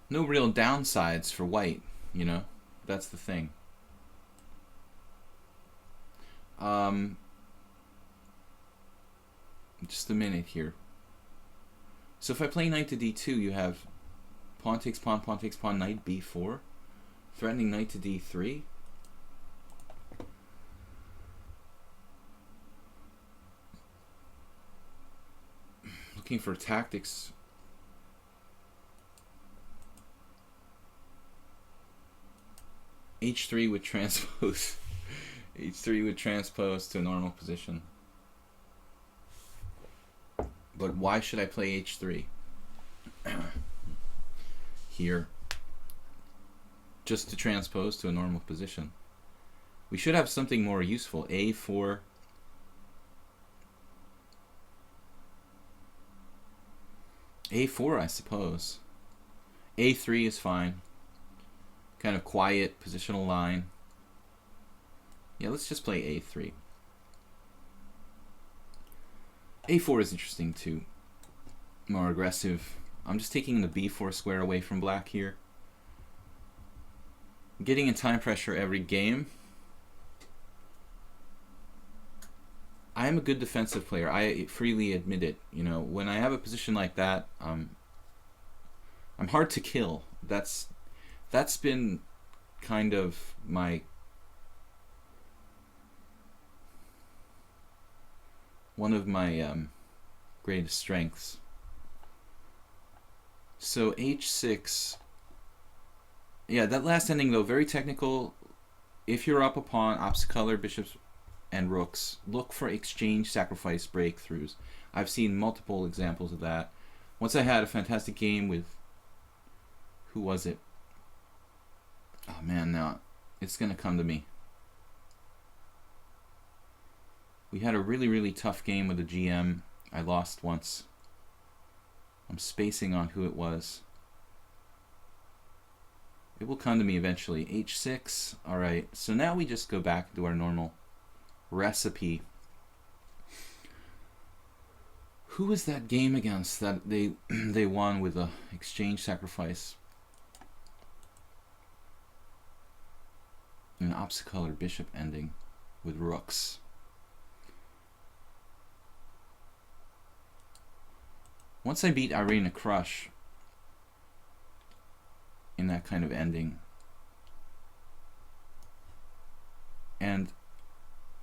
No real downsides for white, you know? That's the thing. Just a minute here. So if I play knight to d2, you have pawn takes pawn, pawn takes pawn, knight b4, threatening knight to d3. Looking for tactics. h3 would transpose. h3 would transpose to a normal position. But why should I play h3 here? Just to transpose to a normal position. We should have something more useful. a4. a4, I suppose. a3 is fine. Kind of quiet positional line. Yeah, let's just play a3. a4 is interesting too. More aggressive. I'm just taking the b4 square away from black here. Getting in time pressure every game. I am a good defensive player. I freely admit it. You know, when I have a position like that, I'm hard to kill. That's been kind of my one of my greatest strengths. So h6. Yeah, that last ending though, very technical. If you're up a pawn, opposite color bishops and rooks, look for exchange sacrifice breakthroughs. I've seen multiple examples of that. Once I had a fantastic game with, who was it? Oh man, now it's gonna come to me. We had a really tough game with a GM. I lost once. I'm spacing on who it was. It will come to me eventually. h6. Alright, so now we just go back to our normal recipe. Who was that game against that they won with a exchange sacrifice? An opposite color bishop ending with rooks. Once I beat Irina Krush in that kind of ending,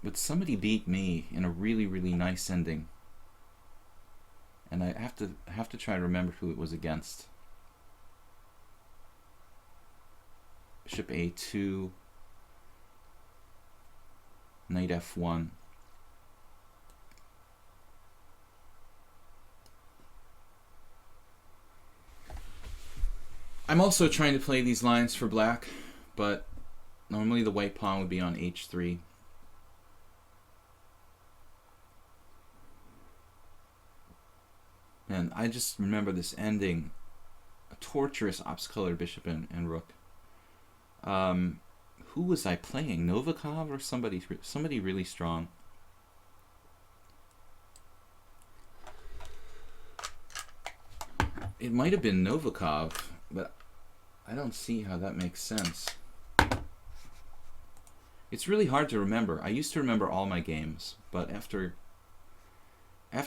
but somebody beat me in a really nice ending, and I have to try to remember who it was against. Bishop a2, knight f1. I'm also trying to play these lines for black, but normally the white pawn would be on h3. And I just remember this ending, a torturous opposite color bishop and rook. Who was I playing? Novikov or somebody really strong? It might have been Novikov, but I don't see how that makes sense. It's really hard to remember. I used to remember all my games, but after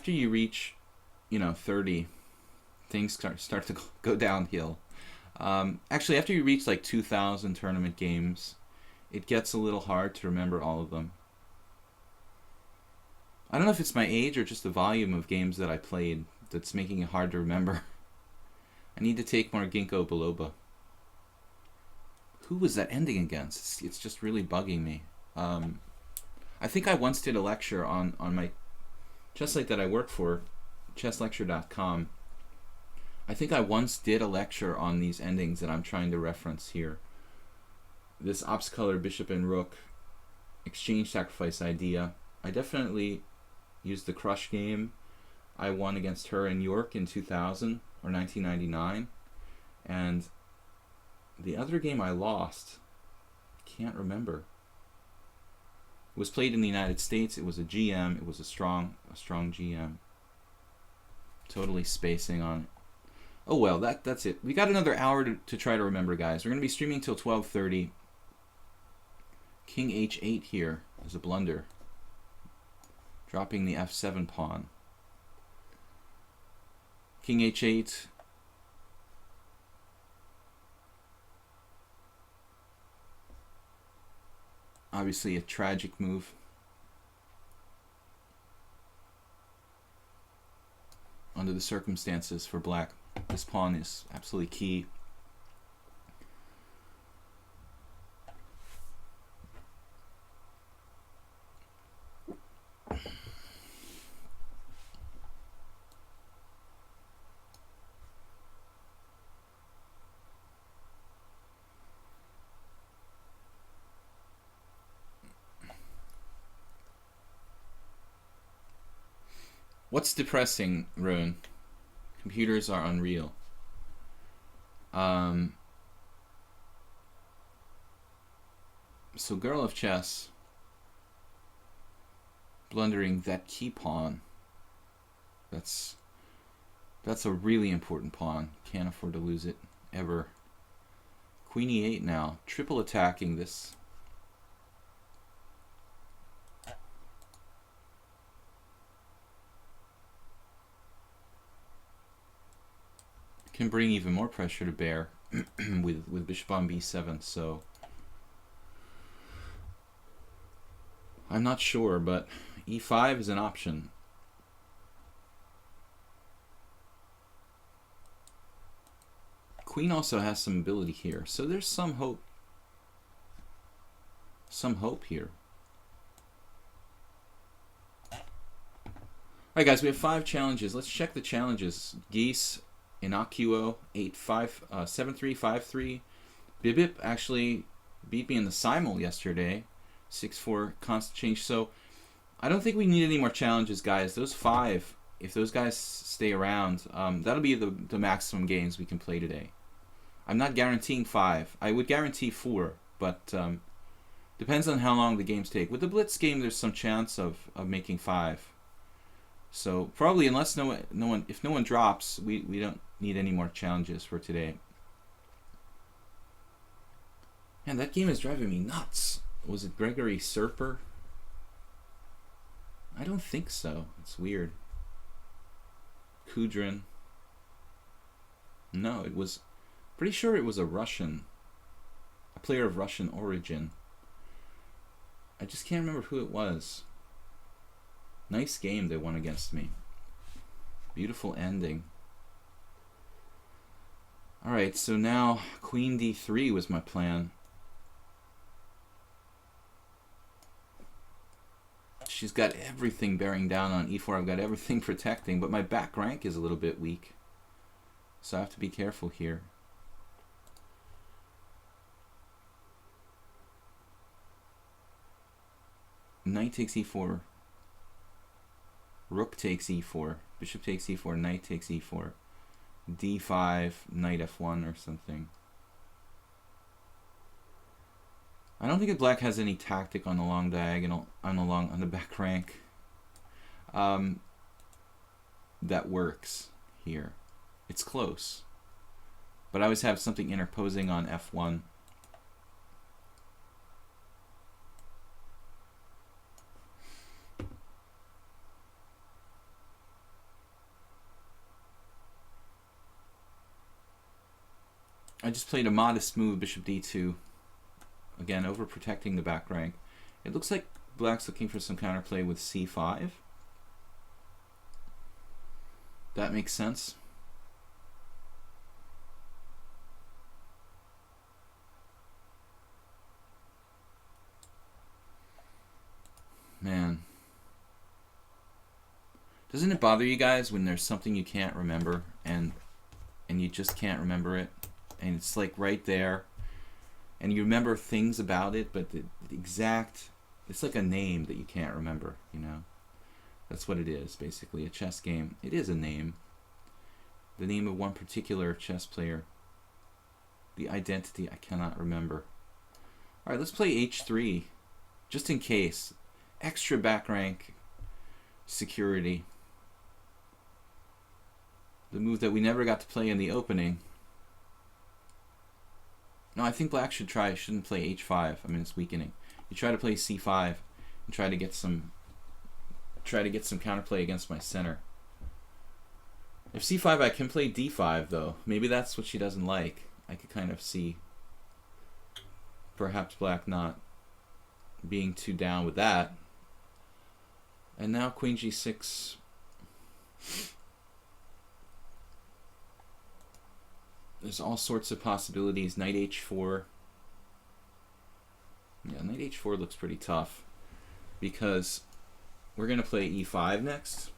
you reach, 30, things start to go downhill. Actually, after you reach like 2,000 tournament games, it gets a little hard to remember all of them. I don't know if it's my age or just the volume of games that I played that's making it hard to remember. I need to take more ginkgo biloba. Who was that ending against? It's just really bugging me. I think I once did a lecture on my chess site that I work for, chesslecture.com. I think I once did a lecture on these endings that I'm trying to reference here. This opposite color bishop and rook exchange sacrifice idea. I definitely used the Crush game. I won against her in York in 2000 or 1999, and the other game I lost, can't remember. It was played in the United States. It was a GM. It was a strong GM. Totally spacing on it. Oh well, that's it. We got another hour to try to remember, guys. We're going to be streaming till 12:30. King h8 here is a blunder. dropping the f7 pawn. King h8. Obviously a tragic move. Under the circumstances for black. This pawn is absolutely key. What's depressing, Rune? Computers are unreal. So girl of chess blundering that key pawn. That's a really important pawn. Can't afford to lose it ever. Queen e8 now, triple attacking this. Can bring even more pressure to bear with bishop on b7, so I'm not sure, but e5 is an option. Queen also has some ability here, so there's some hope. Some hope here. Alright guys, we have 5 challenges. Let's check the challenges. Geese, Inocuo, 7-3, 5-3. Bibip actually beat me in the simul yesterday. 6-4 constant change. So I don't think we need any more challenges, guys. Those 5, if those guys stay around, that'll be the maximum games we can play today. I'm not guaranteeing 5. I would guarantee 4, but depends on how long the games take. With the blitz game, there's some chance of making 5. So probably, unless if no one drops, we don't need any more challenges for today. Man, that game is driving me nuts. Was it Gregory Serper? I don't think so. It's weird. Kudrin. No, it was... Pretty sure it was a player of Russian origin. I just can't remember who it was. Nice game they won against me. Beautiful ending. Alright, so now Queen d3 was my plan. She's got everything bearing down on e4. I've got everything protecting, but my back rank is a little bit weak. So I have to be careful here. Knight takes e4. Rook takes e4. Bishop takes e4. Knight takes e4. d5, knight f1 or something. I don't think that black has any tactic on the long diagonal, on the back rank that works here. It's close, but I always have something interposing on f1. I just played a modest move, bishop d2. Again, overprotecting the back rank. It looks like black's looking for some counterplay with c5. That makes sense. Man. Doesn't it bother you guys when there's something you can't remember and you just can't remember it? And it's like right there. And you remember things about it, but the exact... It's like a name that you can't remember, you know? That's what it is, basically. A chess game. It is a name. The name of one particular chess player. The identity I cannot remember. Alright, let's play h3. Just in case. Extra back rank security. The move that we never got to play in the opening. No, I think black shouldn't play h5. I mean, it's weakening. You try to play c5 and try to get some try to get some counterplay against my center. If c5, I can play d5, though. Maybe that's what she doesn't like. I could kind of see perhaps black not being too down with that. And now queen g6. There's all sorts of possibilities. Knight h4. Yeah, knight h4 looks pretty tough because we're going to play e5 next.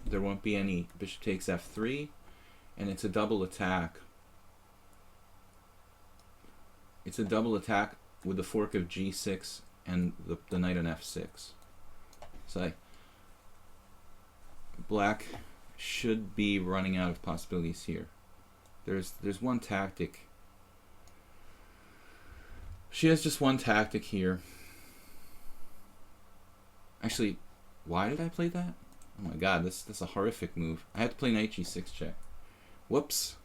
There won't be any bishop takes f3, and it's a double attack. It's a double attack with the fork of g6 and the knight on f6. So black should be running out of possibilities here. There's one tactic. She has just one tactic here. Actually, why did I play that? Oh my god, that's a horrific move. I had to play knight g6 check. Whoops.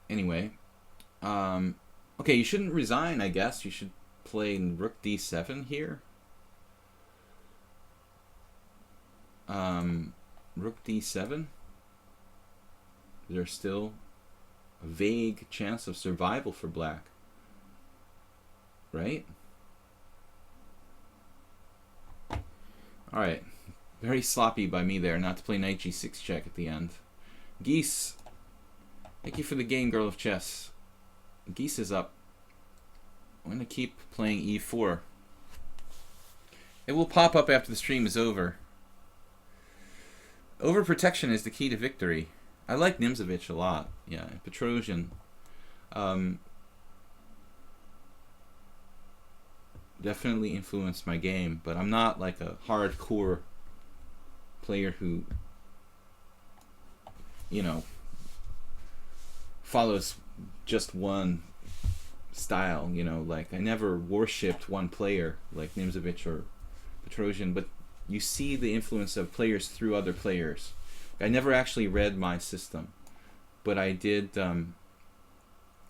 Anyway, okay, you shouldn't resign, I guess. You should play rook d7 here. Rook d7. There's still a vague chance of survival for black. Right? Alright. Very sloppy by me there not to play knight g6 check at the end. Geese. Thank you for the game, girl of chess. Geese is up. I'm going to keep playing e4. It will pop up after the stream is over. Overprotection is the key to victory. I like Nimzovich a lot. Yeah, Petrosian. Definitely influenced my game, but I'm not like a hardcore player who, you know, follows just one style, you know, like I never worshipped one player like Nimzovich or Petrosian, but you see the influence of players through other players. I never actually read my system, but I did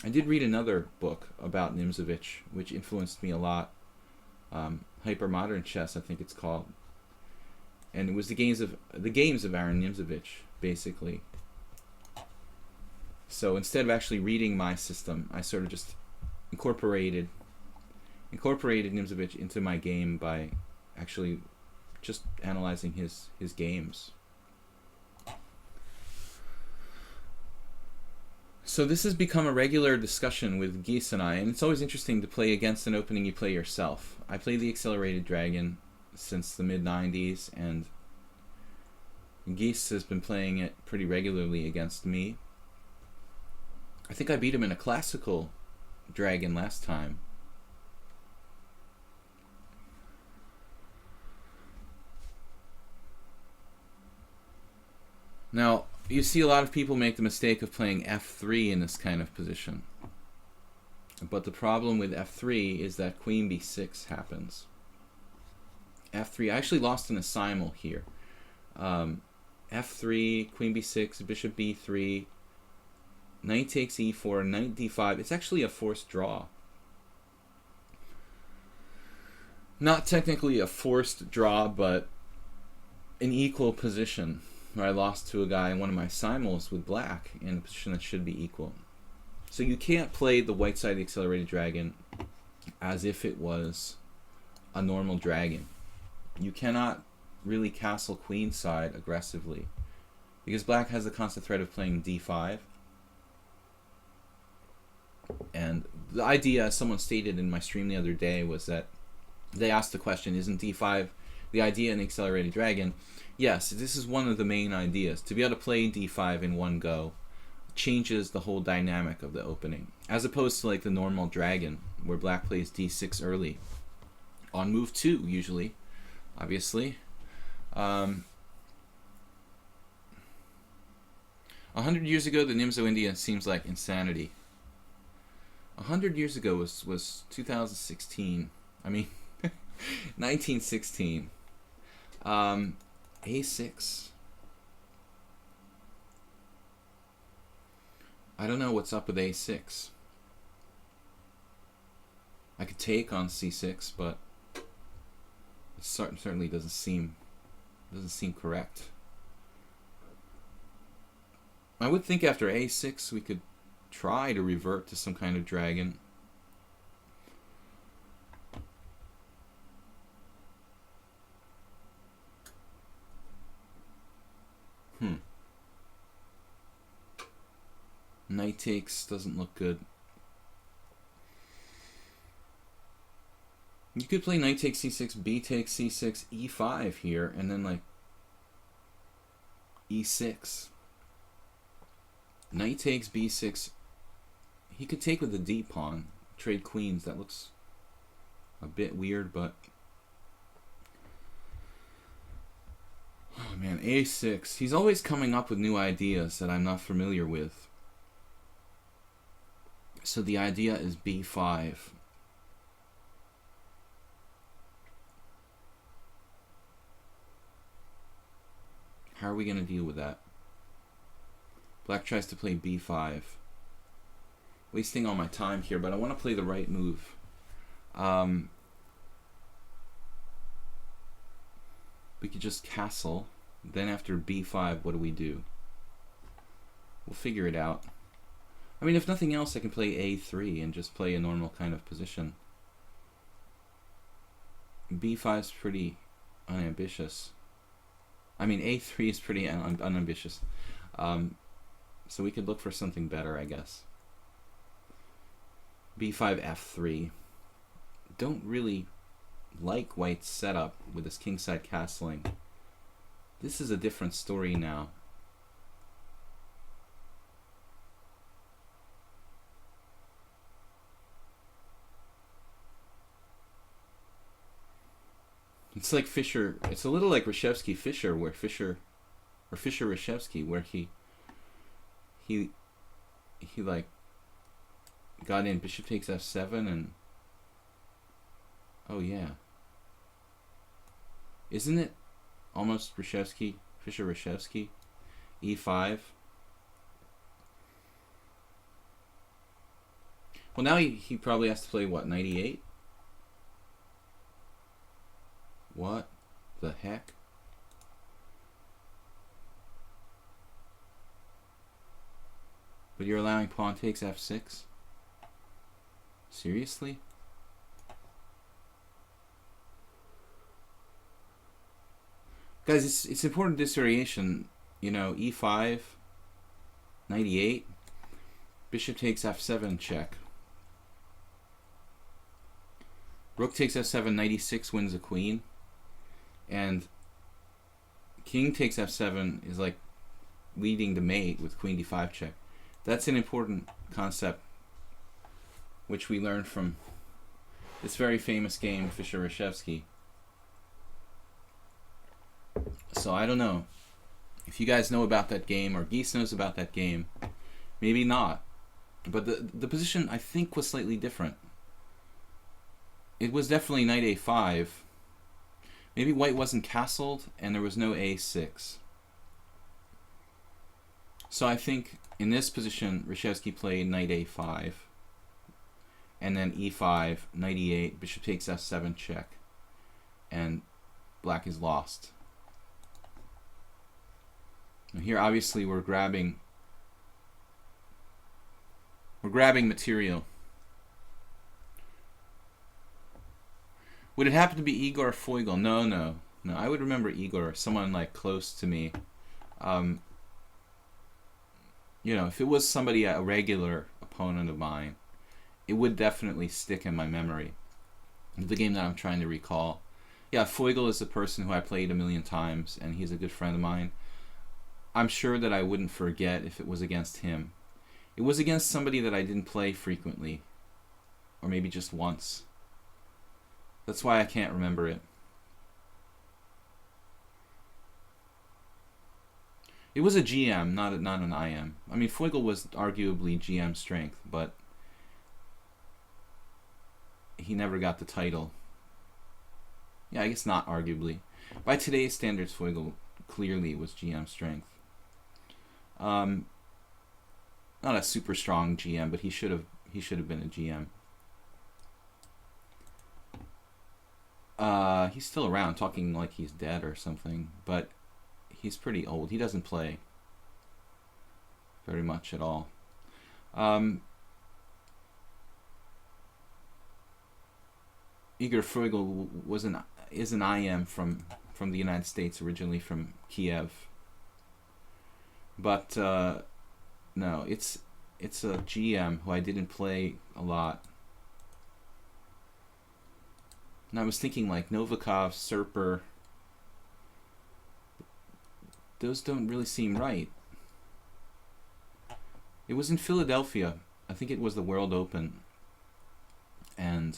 read another book about Nimzovich, which influenced me a lot. Hypermodern Chess, I think it's called, and it was the games of Aaron Nimzovich, basically. So instead of actually reading my system, I sort of just incorporated Nimzovich into my game by actually just analyzing his games. So this has become a regular discussion with Geese and I, and it's always interesting to play against an opening you play yourself. I play the Accelerated Dragon since the mid-90s, and Geese has been playing it pretty regularly against me. I think I beat him in a classical dragon last time. Now, you see a lot of people make the mistake of playing f3 in this kind of position. But the problem with f3 is that queen b6 happens. f3, I actually lost in a simul here. f3, queen b6, bishop b3, knight takes e4, knight d5. It's actually a forced draw. Not technically a forced draw, but an equal position, where I lost to a guy in one of my simuls with black in a position that should be equal. So you can't play the white side of the Accelerated Dragon as if it was a normal dragon. You cannot really castle queen side aggressively because black has the constant threat of playing d5. And the idea, as someone stated in my stream the other day, was that they asked the question, isn't d5 the idea in the Accelerated Dragon? Yes, this is one of the main ideas. To be able to play d5 in one go changes the whole dynamic of the opening, as opposed to like the normal dragon, where black plays d6 early. On move 2, usually, obviously. 100 years ago, the Nimzo India seems like insanity. 100 years ago was 2016. I mean, 1916. A6. I don't know what's up with a6. I could take on c6, but it certainly doesn't seem Doesn't seem correct. I would think after a6 we could try to revert to some kind of dragon. Knight takes doesn't look good. You could play knight takes c6, b takes c6, e5 here, and then like e6. Knight takes b6. He could take with the d pawn, trade queens. That looks a bit weird, but oh man, a6. He's always coming up with new ideas that I'm not familiar with. So the idea is b5. How are we going to deal with that? Black tries to play b5. Wasting all my time here, but I want to play the right move. We could just castle. Then after b5, what do we do? We'll figure it out. I mean, if nothing else, I can play a3 and just play a normal kind of position. b5 is pretty unambitious. I mean, a3 is pretty unambitious. So we could look for something better, I guess. b5, f3. Don't really like white's setup with this kingside castling. This is a different story now. It's like Fischer. It's a little like Reshevsky-Fischer, where Fischer-Reshevsky, where he like got in bishop takes f7 and oh yeah, isn't it almost Reshevsky, Fischer-Reshevsky, e5. Well, now he probably has to play what, knight e8. What the heck? But you're allowing pawn takes f6? Seriously? Guys, it's important disorientation. You know, e5, knight e8, bishop takes f7 check. Rook takes f7, knight e6 wins a queen. And king takes f7 is like leading to mate with queen d5 check. That's an important concept which we learned from this very famous game, Fischer-Reshevsky. So I don't know if you guys know about that game, or Geese knows about that game. Maybe not. But the position, I think, was slightly different. It was definitely knight a5. Maybe white wasn't castled and there was no a6. So I think in this position, Reshevsky played knight a5. And then e5, knight e8, bishop takes f7 check. And black is lost. Now here obviously we're grabbing material. Would it happen to be Igor Foigle? No. I would remember Igor, someone like close to me. You know, if it was somebody, a regular opponent of mine, it would definitely stick in my memory. The game that I'm trying to recall. Yeah, Foigle is a person who I played a million times, and he's a good friend of mine. I'm sure that I wouldn't forget if it was against him. It was against somebody that I didn't play frequently, or maybe just once. That's why I can't remember it. It was a GM, not an IM. I mean, Foigle was arguably GM strength, but he never got the title. Yeah, I guess not arguably. By today's standards, Foigle clearly was GM strength. Not a super strong GM, but he should have been a GM. He's still around, talking like he's dead or something, but he's pretty old. He doesn't play very much at all. Igor Frugal is an IM from the United States, originally from Kiev. But no, it's a GM who I didn't play a lot. And I was thinking like Novikov, Serper. Those don't really seem right. It was in Philadelphia. I think it was the World Open. And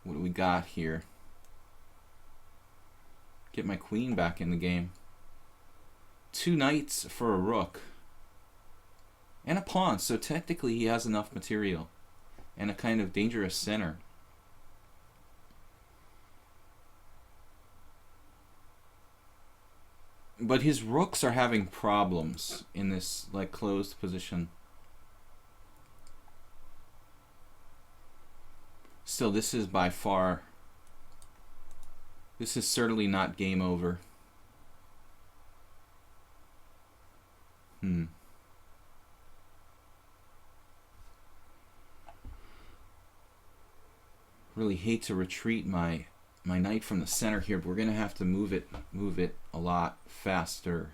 what do we got here? Get my queen back in the game. 2 knights for a rook. And a pawn, so technically he has enough material. And a kind of dangerous center. But his rooks are having problems in this like closed position. Still, this is by far, this is certainly not game over. Really hate to retreat my knight from the center here, but we're gonna have to move it a lot faster.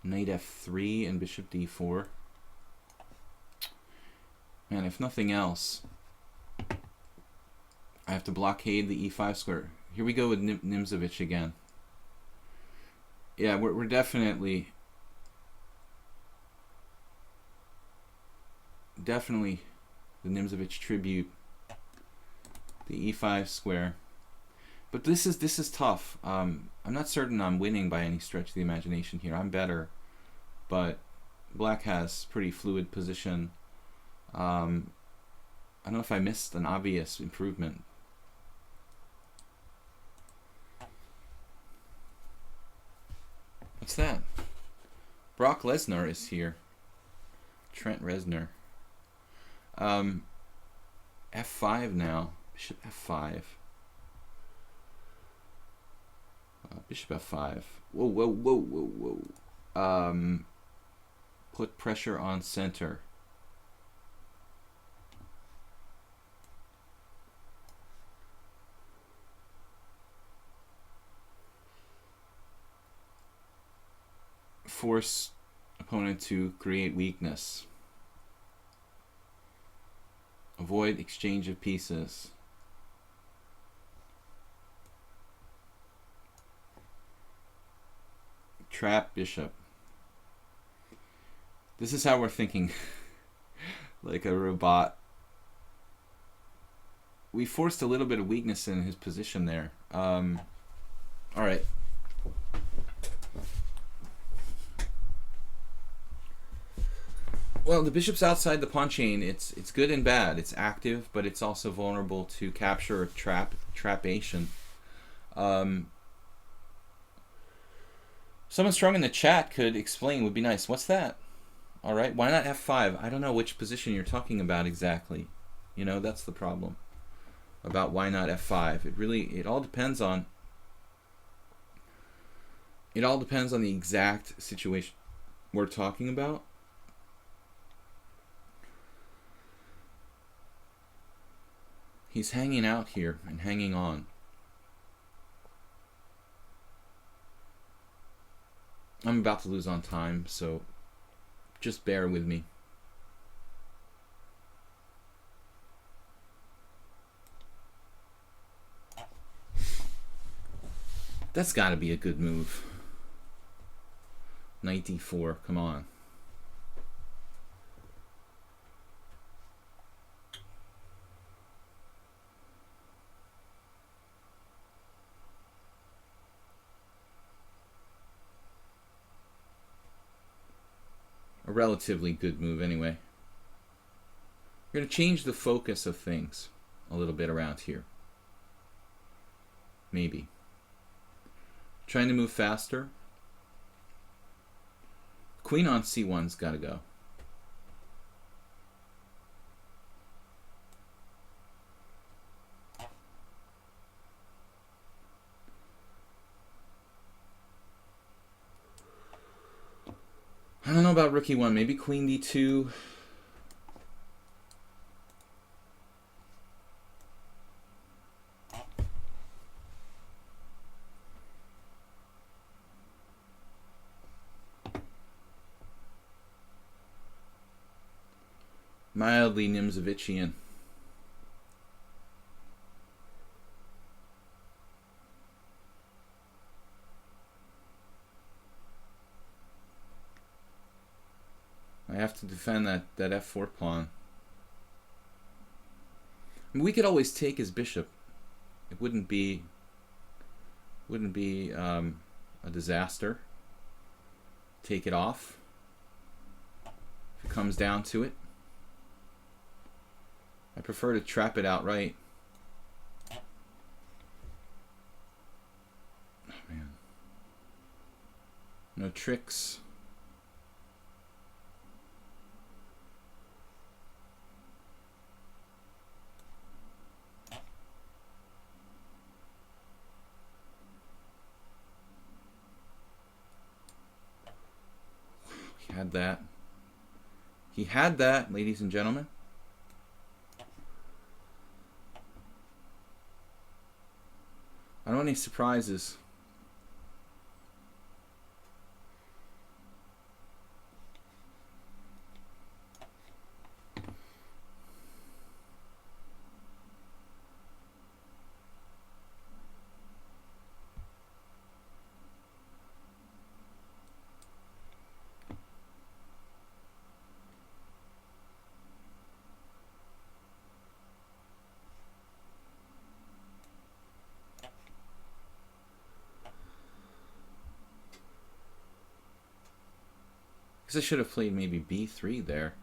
Knight f3 and bishop d4. Man, if nothing else, I have to blockade the e5 square. Here we go with Nimzovich again. Yeah, we're definitely the Nimzovich tribute. The e5 square. But this is tough. I'm not certain I'm winning by any stretch of the imagination here. I'm better, but black has pretty fluid position. I don't know if I missed an obvious improvement. What's that? Brock Lesnar is here. Trent Reznor. F5 now. Bishop F5. Bishop F5. Whoa, whoa, whoa, whoa, whoa. Put pressure on center. Force opponent to create weakness. Avoid exchange of pieces. Trap bishop. This is how we're thinking. Like a robot. We forced a little bit of weakness in his position there. Alright. Well, the bishop's outside the pawn chain. It's good and bad. It's active, but it's also vulnerable to capture or trapation. Someone strong in the chat could explain, would be nice. What's that? All right, why not f5? I don't know which position you're talking about exactly. You know, that's the problem about why not f5. It all depends on the exact situation we're talking about. He's hanging out here and hanging on. I'm about to lose on time, so just bear with me. That's got to be a good move. Knight d4, come on. relatively good move anyway. We're going to change the focus of things a little bit around here. Maybe. Trying to move faster. Queen on c1's got to go. I don't know about rook e1. Maybe queen d2. Mildly Nimzovician. I have to defend that f4 pawn. I mean, we could always take his bishop. It wouldn't be a disaster. Take it off if it comes down to it. I prefer to trap it outright. Oh man. No tricks. He had that. He had that, ladies and gentlemen. I don't want any surprises. I should have played maybe b3 there.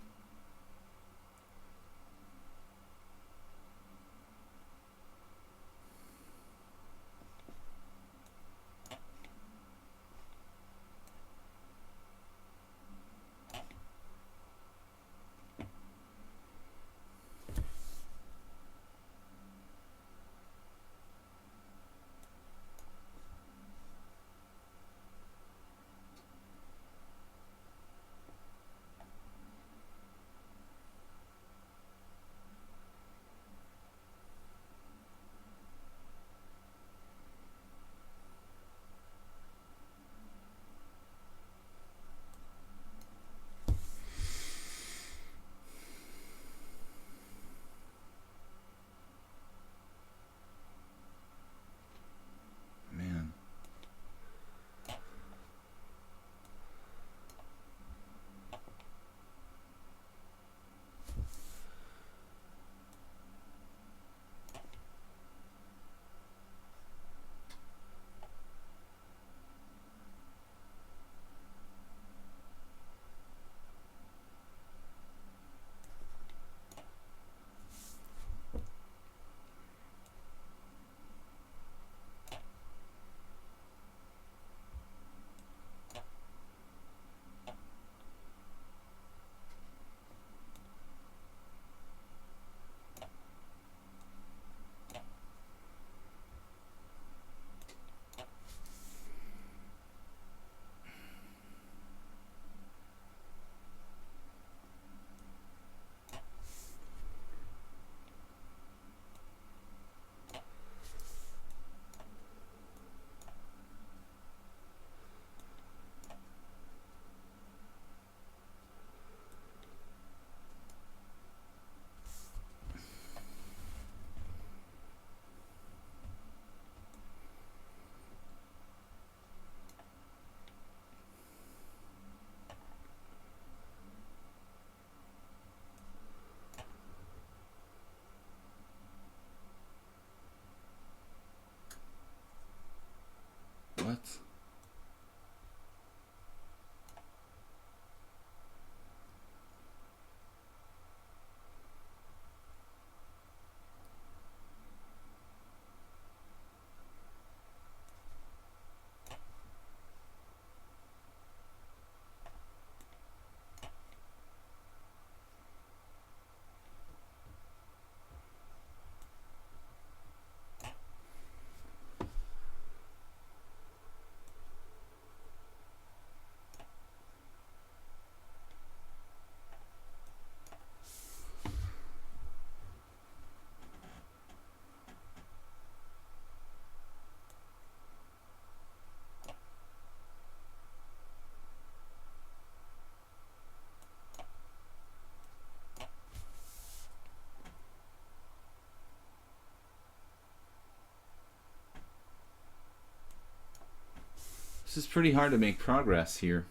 This is pretty hard to make progress here.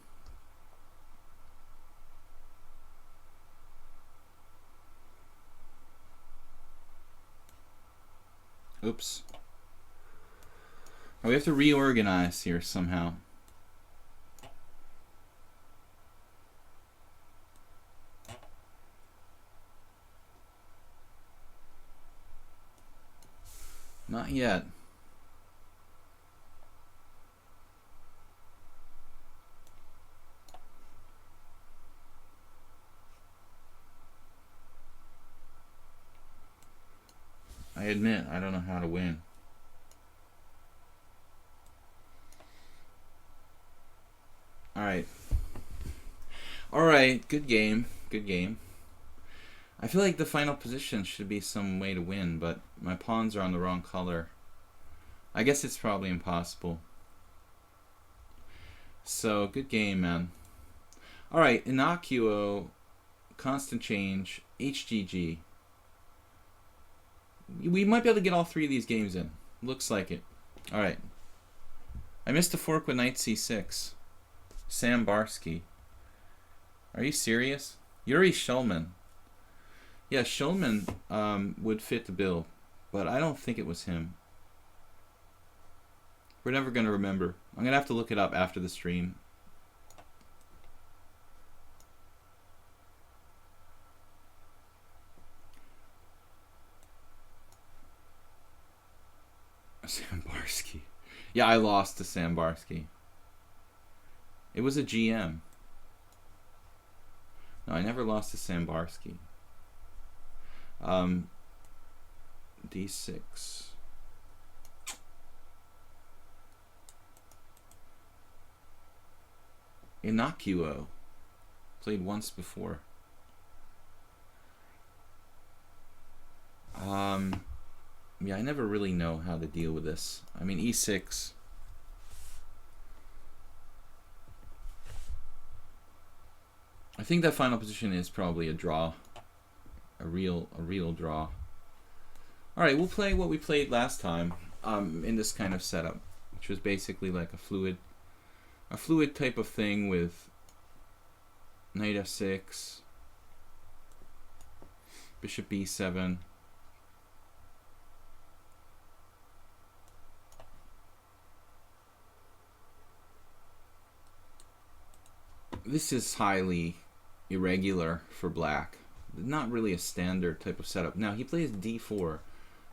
Oops. We have to reorganize here somehow. Not yet. I admit, I don't know how to win. Alright. Alright, good game. Good game. I feel like the final position should be some way to win, but my pawns are on the wrong color. I guess it's probably impossible. So, good game, man. Alright, Innocuo, Constant Change, HGG. We might be able to get all three of these games in. Looks like it. Alright. I missed a fork with Knight C6. Sam Barsky. Are you serious? Yuri Shulman. Yeah, Shulman would fit the bill, but I don't think it was him. We're never going to remember. I'm going to have to look it up after the stream. Sam Barsky. Yeah, I lost to Sam Barsky. It was a GM. No, I never lost to Sam Barsky. D6. Innocuo. Played once before. Yeah, I never really know how to deal with this. I mean, E6. I think that final position is probably a draw. A real draw. Alright, we'll play what we played last time in this kind of setup, which was basically like a fluid type of thing with Knight F6, Bishop B7. This is highly irregular for black. Not really a standard type of setup. Now he plays D4,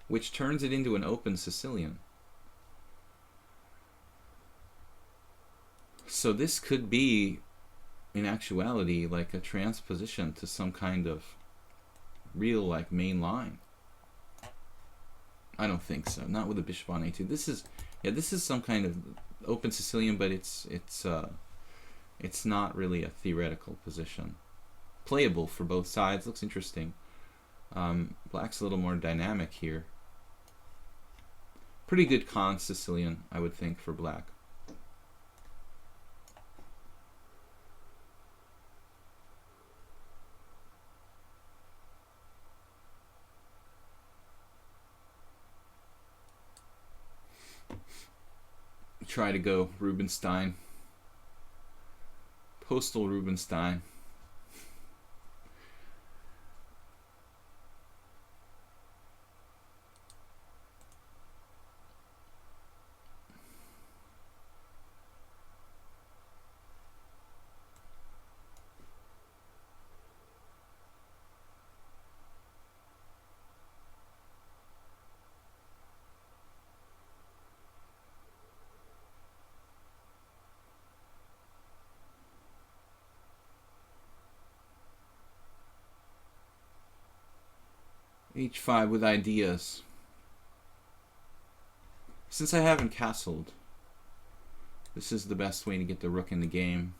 which turns it into an open Sicilian. So this could be, in actuality, like a transposition to some kind of real, like, main line. I don't think so. Not with a bishop on A2. This is some kind of open Sicilian, but it's not really a theoretical position. Playable for both sides. Looks interesting. Black's a little more dynamic here. Pretty good con Sicilian, I would think, for black. Try to go Rubinstein. Postal Rubinstein. H5 with ideas. Since I haven't castled, this is the best way to get the rook in the game.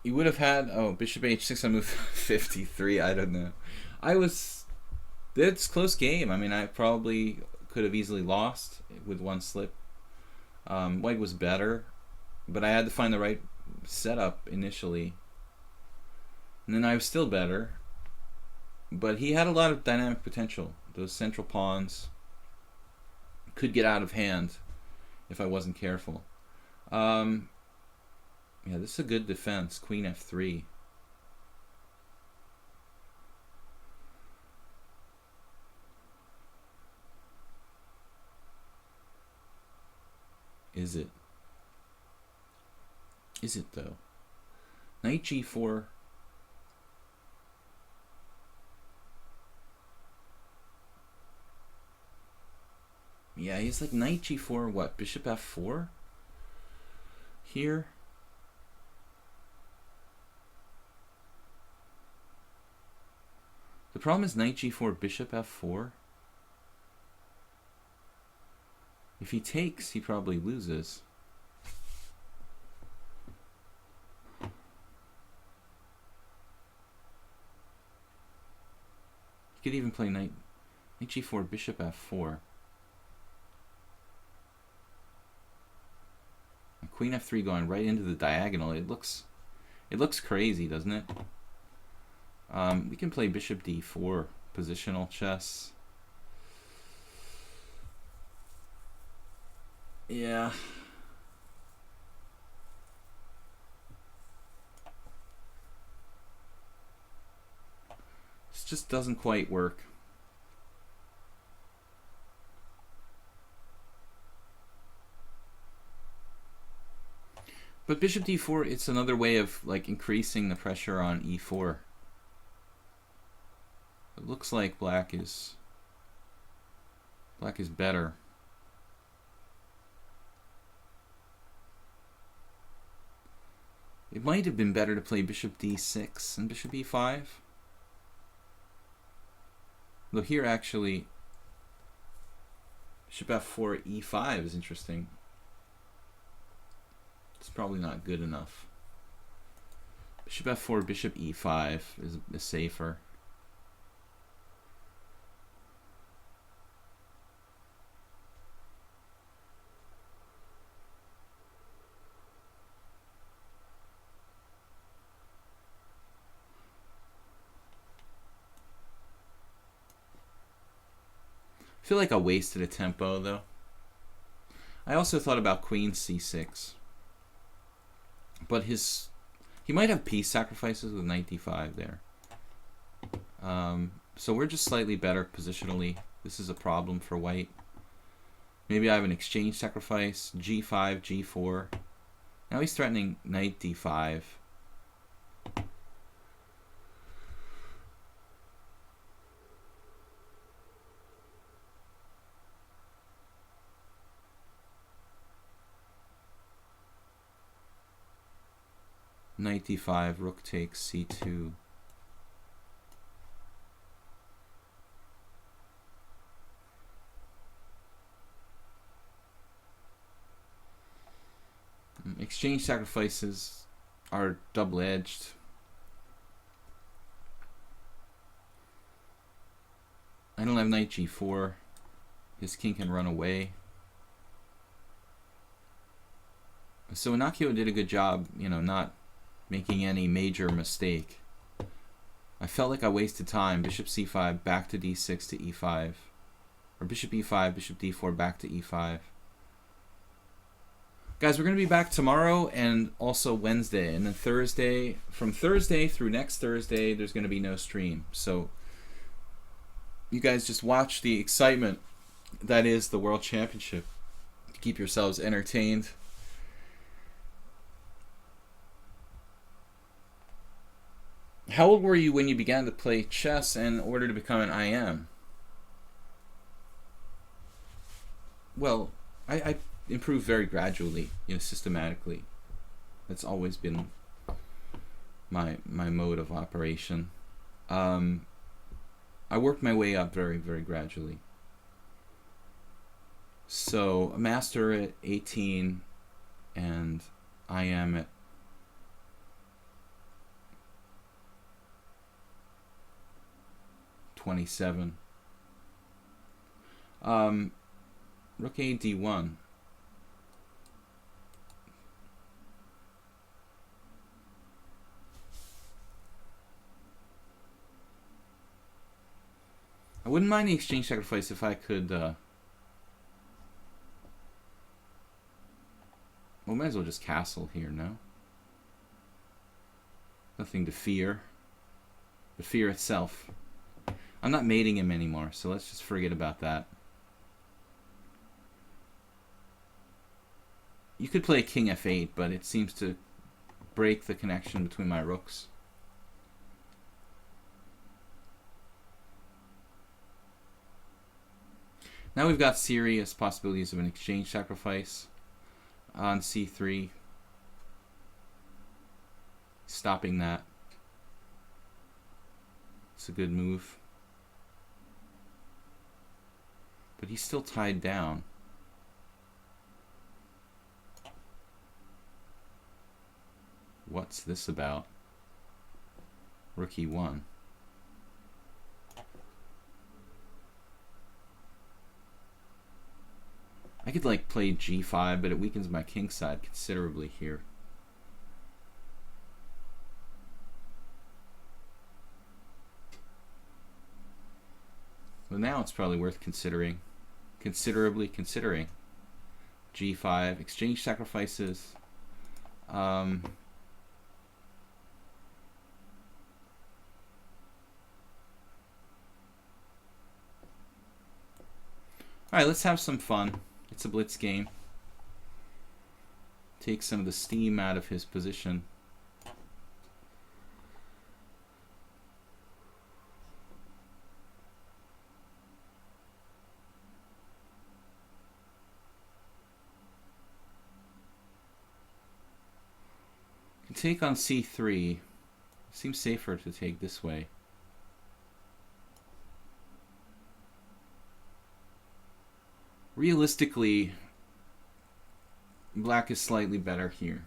You would have had, oh, bishop h6 on move 53, I don't know. It's close game. I mean, I probably could have easily lost with one slip. White was better, but I had to find the right setup initially. And then I was still better. But he had a lot of dynamic potential. Those central pawns. could get out of hand if I wasn't careful. Yeah, this is a good defense. Queen f3. Is it? Is it though? Knight g4. Yeah, he's like knight g4, what? Bishop f4? Here? The problem is knight g4, bishop f4. If he takes, he probably loses. He could even play knight g4, bishop f4. Queen f3 going right into the diagonal. It looks crazy, doesn't it? We can play bishop d4, positional chess. Yeah. This just doesn't quite work. But bishop d4, it's another way of like increasing the pressure on e4. It looks like black is better. It might have been better to play bishop d6 and bishop e5. Though here actually bishop f4 e5 is interesting. It's probably not good enough. Bishop f4, bishop e5 is safer. I feel like I wasted a tempo though. I also thought about queen c6. But he might have piece sacrifices with knight d5 there. So we're just slightly better positionally. This is a problem for white. Maybe I have an exchange sacrifice, g5, g4. Now he's threatening knight d5. Knight d5, rook takes c2. Exchange sacrifices are double-edged. I don't have knight g4. His king can run away. So Inakio did a good job, you know, not making any major mistake. I felt like I wasted time. Bishop c5, back to d6 to e5. Or bishop e5, bishop d4, back to e5. Guys, we're going to be back tomorrow and also Wednesday. And then Thursday, from Thursday through next Thursday, there's going to be no stream. So you guys just watch the excitement that is the World Championship to keep yourselves entertained. How old were you when you began to play chess in order to become an IM? Well, I improved very gradually, you know, systematically. That's always been my mode of operation. I worked my way up very, very gradually. So, a master at 18 and IM at 27. Rook a d1. I wouldn't mind the exchange sacrifice if I could Well, might as well just castle here, no? Nothing to fear. The fear itself. I'm not mating him anymore, so let's just forget about that. You could play king f8, but it seems to break the connection between my rooks. Now we've got serious possibilities of an exchange sacrifice on c3. Stopping that. It's a good move. But he's still tied down. What's this about? Rook e1. I could like play g5, but it weakens my king side considerably here. Well, now it's probably worth considering. Considerably considering. g5, exchange sacrifices. Alright, let's have some fun. It's a blitz game. Take some of the steam out of his position. Can take on c3. Seems safer to take this way. Realistically, black is slightly better here.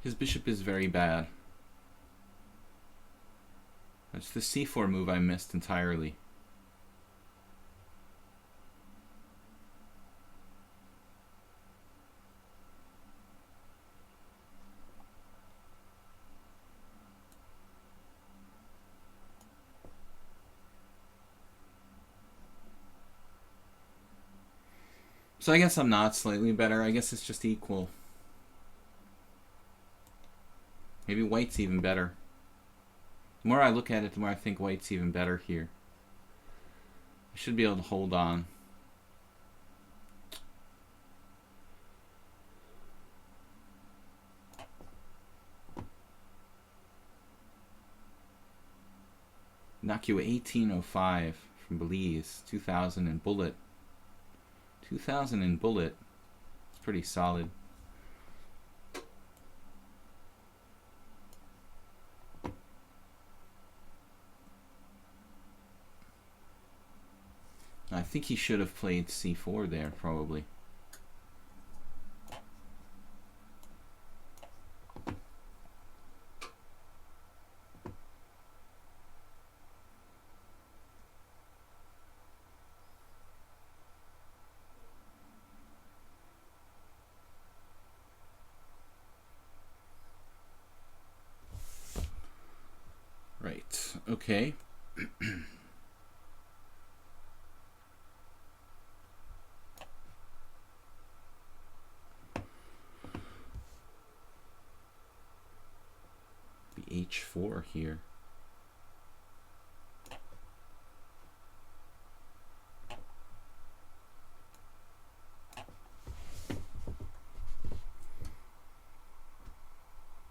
His bishop is very bad. That's the c4 move I missed entirely. So I guess I'm not slightly better. I guess it's just equal. Maybe white's even better. The more I look at it, the more I think white's even better here. I should be able to hold on. Knock you 1805 from Belize. 2000 in bullet. 2000 in bullet. It's pretty solid. I think he should have played c4 there, probably. Right, okay. H4 here.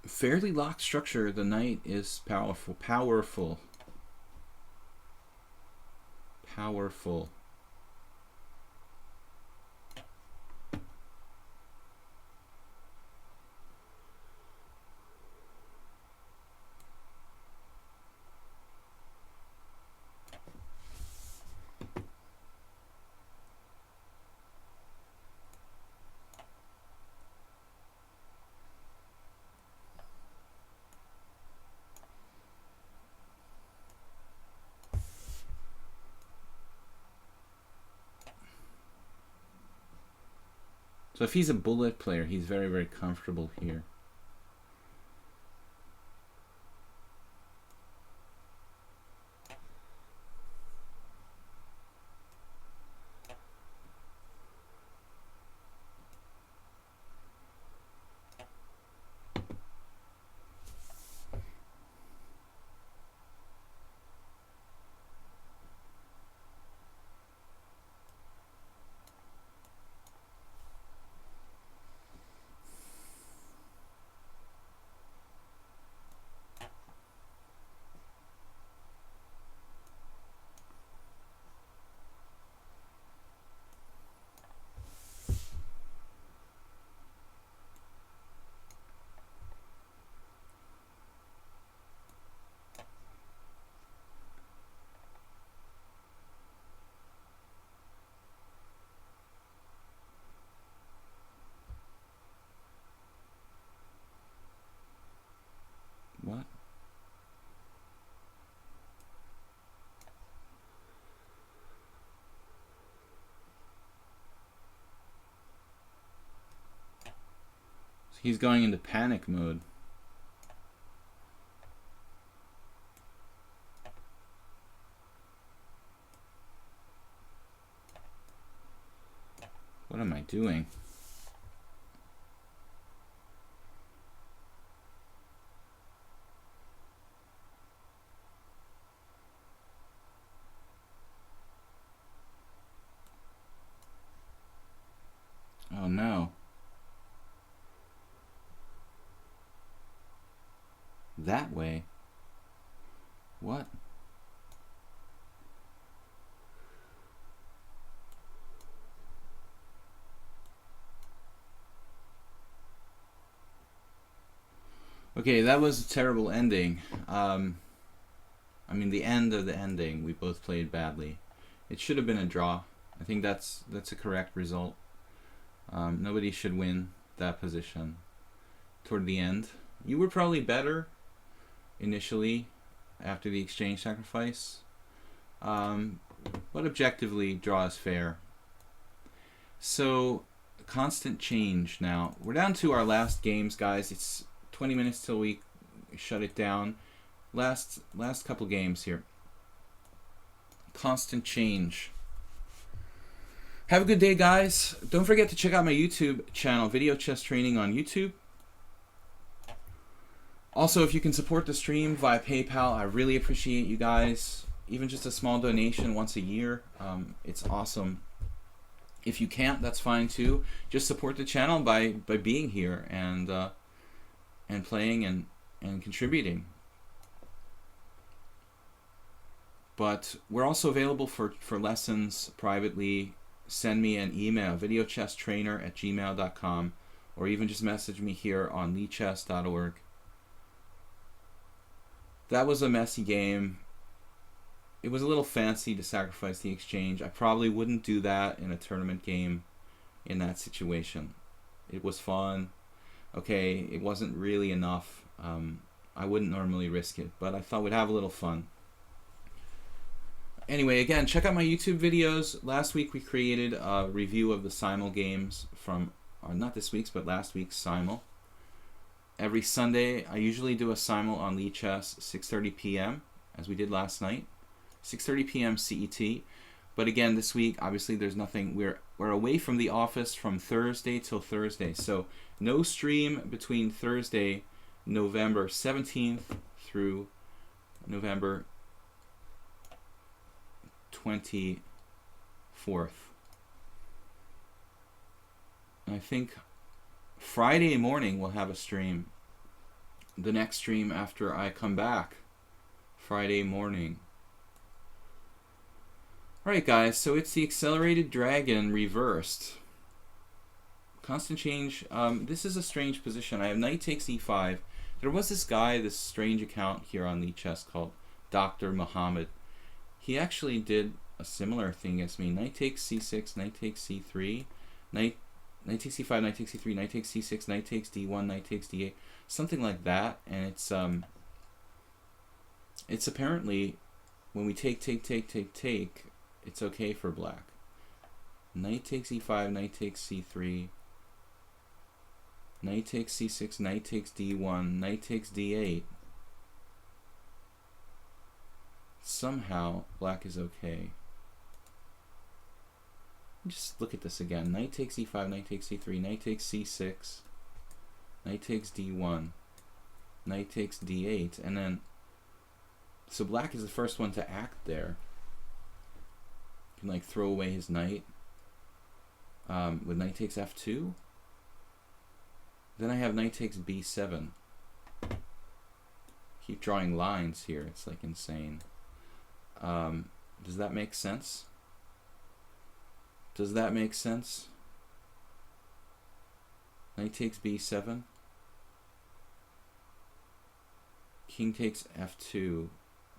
Fairly locked structure. The knight is powerful. Powerful. So if he's a bullet player, he's very, very comfortable here. What? So he's going into panic mode. What am I doing? Oh no. That way? What? Okay, that was a terrible ending. I mean, the end of the ending, we both played badly. It should have been a draw. I think that's a correct result. Nobody should win that position toward the end. You were probably better initially after the exchange sacrifice, but objectively, draw is fair. So, constant change now. We're down to our last games, guys. It's 20 minutes till we shut it down. Last couple games here. Constant change. Have a good day, guys. Don't forget to check out my YouTube channel, Video Chess Training on YouTube. Also, if you can support the stream via PayPal, I really appreciate you guys. Even just a small donation once a year, it's awesome. If you can't, that's fine too. Just support the channel by being here and playing and contributing. But we're also available for lessons privately. Send me an email, videochesstrainer@gmail.com, or even just message me here on lichess.org. That was a messy game. It was a little fancy to sacrifice the exchange. I probably wouldn't do that in a tournament game in that situation. It was fun. Okay, it wasn't really enough. I wouldn't normally risk it, but I thought we'd have a little fun. Anyway, again, check out my YouTube videos. Last week we created a review of the Simul games from, not this week's, but last week's Simul. Every Sunday, I usually do a Simul on lichess, 6:30 p.m., as we did last night. 6:30 p.m. CET. But again, this week, obviously, there's nothing. We're away from the office from Thursday till Thursday. So no stream between Thursday, November 17th through November 24th. And I think Friday morning we'll have a stream. The next stream after I come back. Friday morning. Alright guys, so it's the Accelerated Dragon reversed. Constant change. This is a strange position. I have knight takes e5. There was this guy, this strange account here on lichess called Dr. Muhammad. He actually did a similar thing as me. Knight takes c6, knight takes c3, knight takes c5, knight takes c3, knight takes c6, knight takes d1, knight takes d8, something like that. And it's apparently when we take, it's okay for black. Knight takes e5, knight takes c3, Knight takes c6, knight takes d1, knight takes d8. Somehow, black is okay. Just look at this again. Knight takes e5, knight takes c3, knight takes c6, knight takes d1, knight takes d8, and then so black is the first one to act there. You can like throw away his knight with knight takes f2. Then I have knight takes b7. Keep drawing lines here. It's like insane. Does that make sense? Does that make sense? Knight takes b7. King takes f2.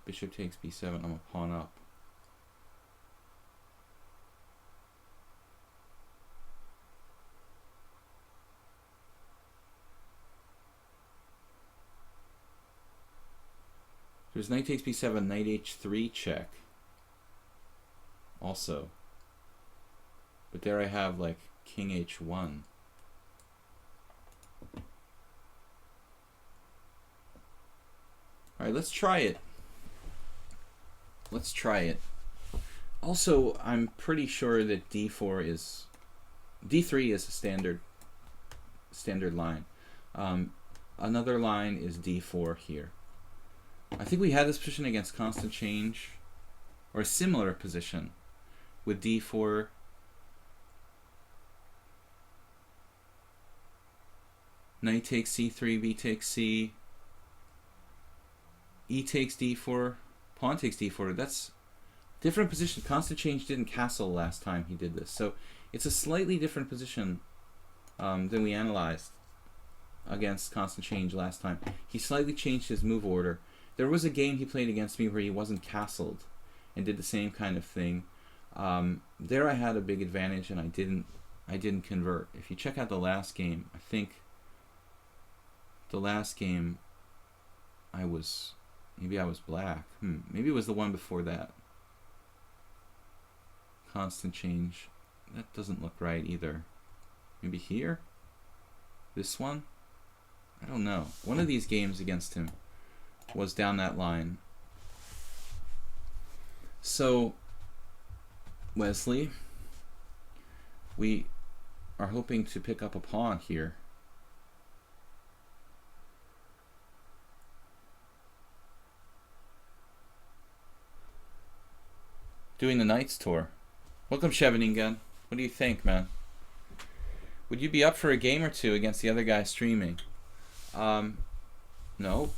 Bishop takes b7. I'm a pawn up. There's knight takes b7, knight h3 check. Also. But there I have like king h1. Alright, let's try it. Let's try it. Also, I'm pretty sure that d3 is a standard line. Another line is d4 here. I think we had this position against constant change, or a similar position with d4. Knight takes c3, b takes c, e takes d4, pawn takes d4. That's different position. Constant change didn't castle last time he did this, so it's a slightly different position than we analyzed against constant change last time. He slightly changed his move order. There was a game he played against me where he wasn't castled and did the same kind of thing. There I had a big advantage and I didn't convert. If you check out the last game, I think the last game maybe I was black. Maybe it was the one before that. Constant change. That doesn't look right either. Maybe here? This one? I don't know. One of these games against him was down that line. So, Wesley, we are hoping to pick up a pawn here. Doing the Knights tour. Welcome, Cheveningen. What do you think, man? Would you be up for a game or two against the other guy streaming? No.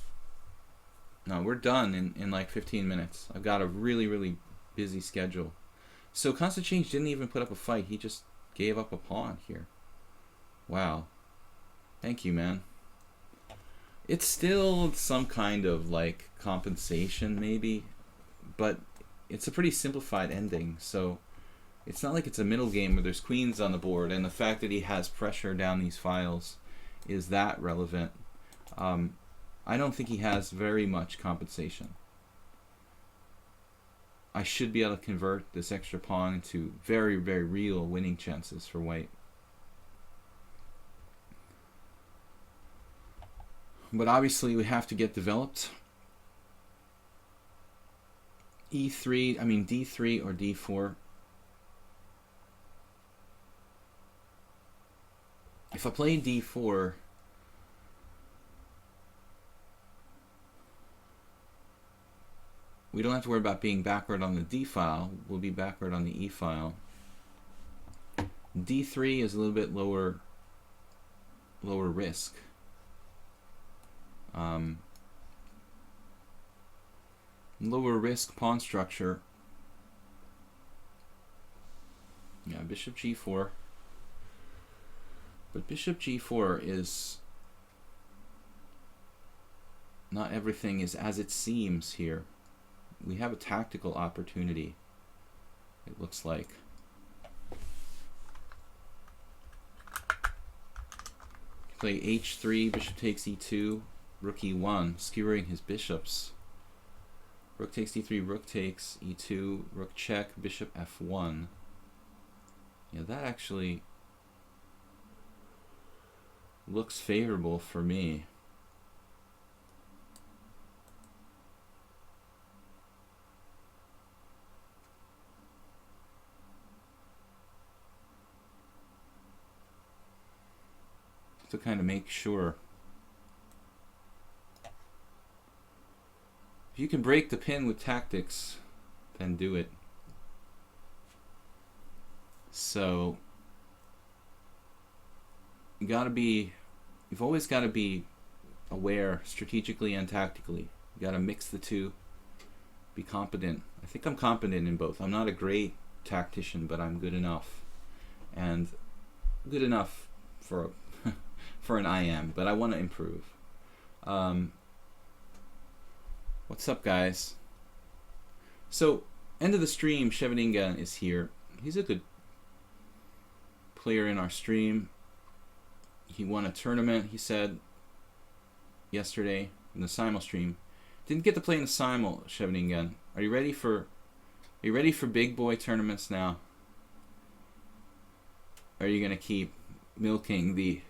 No, we're done in like 15 minutes. I've got a really, really busy schedule. So Constant Change didn't even put up a fight. He just gave up a pawn here. Wow. Thank you, man. It's still some kind of like compensation maybe, but it's a pretty simplified ending. So it's not like it's a middle game where there's queens on the board, and the fact that he has pressure down these files is that relevant. I don't think he has very much compensation. I should be able to convert this extra pawn into very, very real winning chances for white. But obviously we have to get developed. D3 or D4. If I play D4, we don't have to worry about being backward on the D file. We'll be backward on the E file. D3 is a little bit lower risk. Lower risk pawn structure. Yeah, bishop G4. But bishop G4 is not everything is as it seems here. We have a tactical opportunity, it looks like. Play H3, bishop takes E2, rook E1, skewering his bishops. Rook takes D3, rook takes E2, rook check, bishop F1. Yeah, that actually looks favorable for me. To kind of make sure. If you can break the pin with tactics, then do it. So you've always got to be aware strategically and tactically. You got to mix the two. Be competent. I think I'm competent in both. I'm not a great tactician, but I'm good enough. And good enough for for an IM, but I want to improve. What's up, guys? So, end of the stream, Sheveninga is here. He's a good player in our stream. He won a tournament, he said, yesterday in the simul stream. Didn't get to play in the simul, Sheveninga. Are you ready for big boy tournaments now? Or are you gonna keep milking the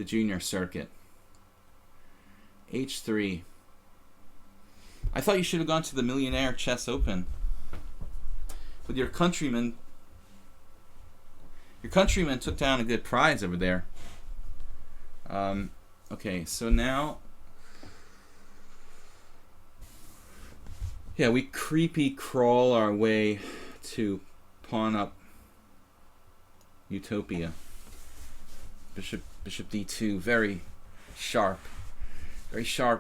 junior circuit? H3. I thought you should have gone to the Millionaire Chess Open with your countryman. Your countryman took down a good prize over there. Okay, so now, yeah, we creepy crawl our way to pawn up Utopia. Bishop d2, very sharp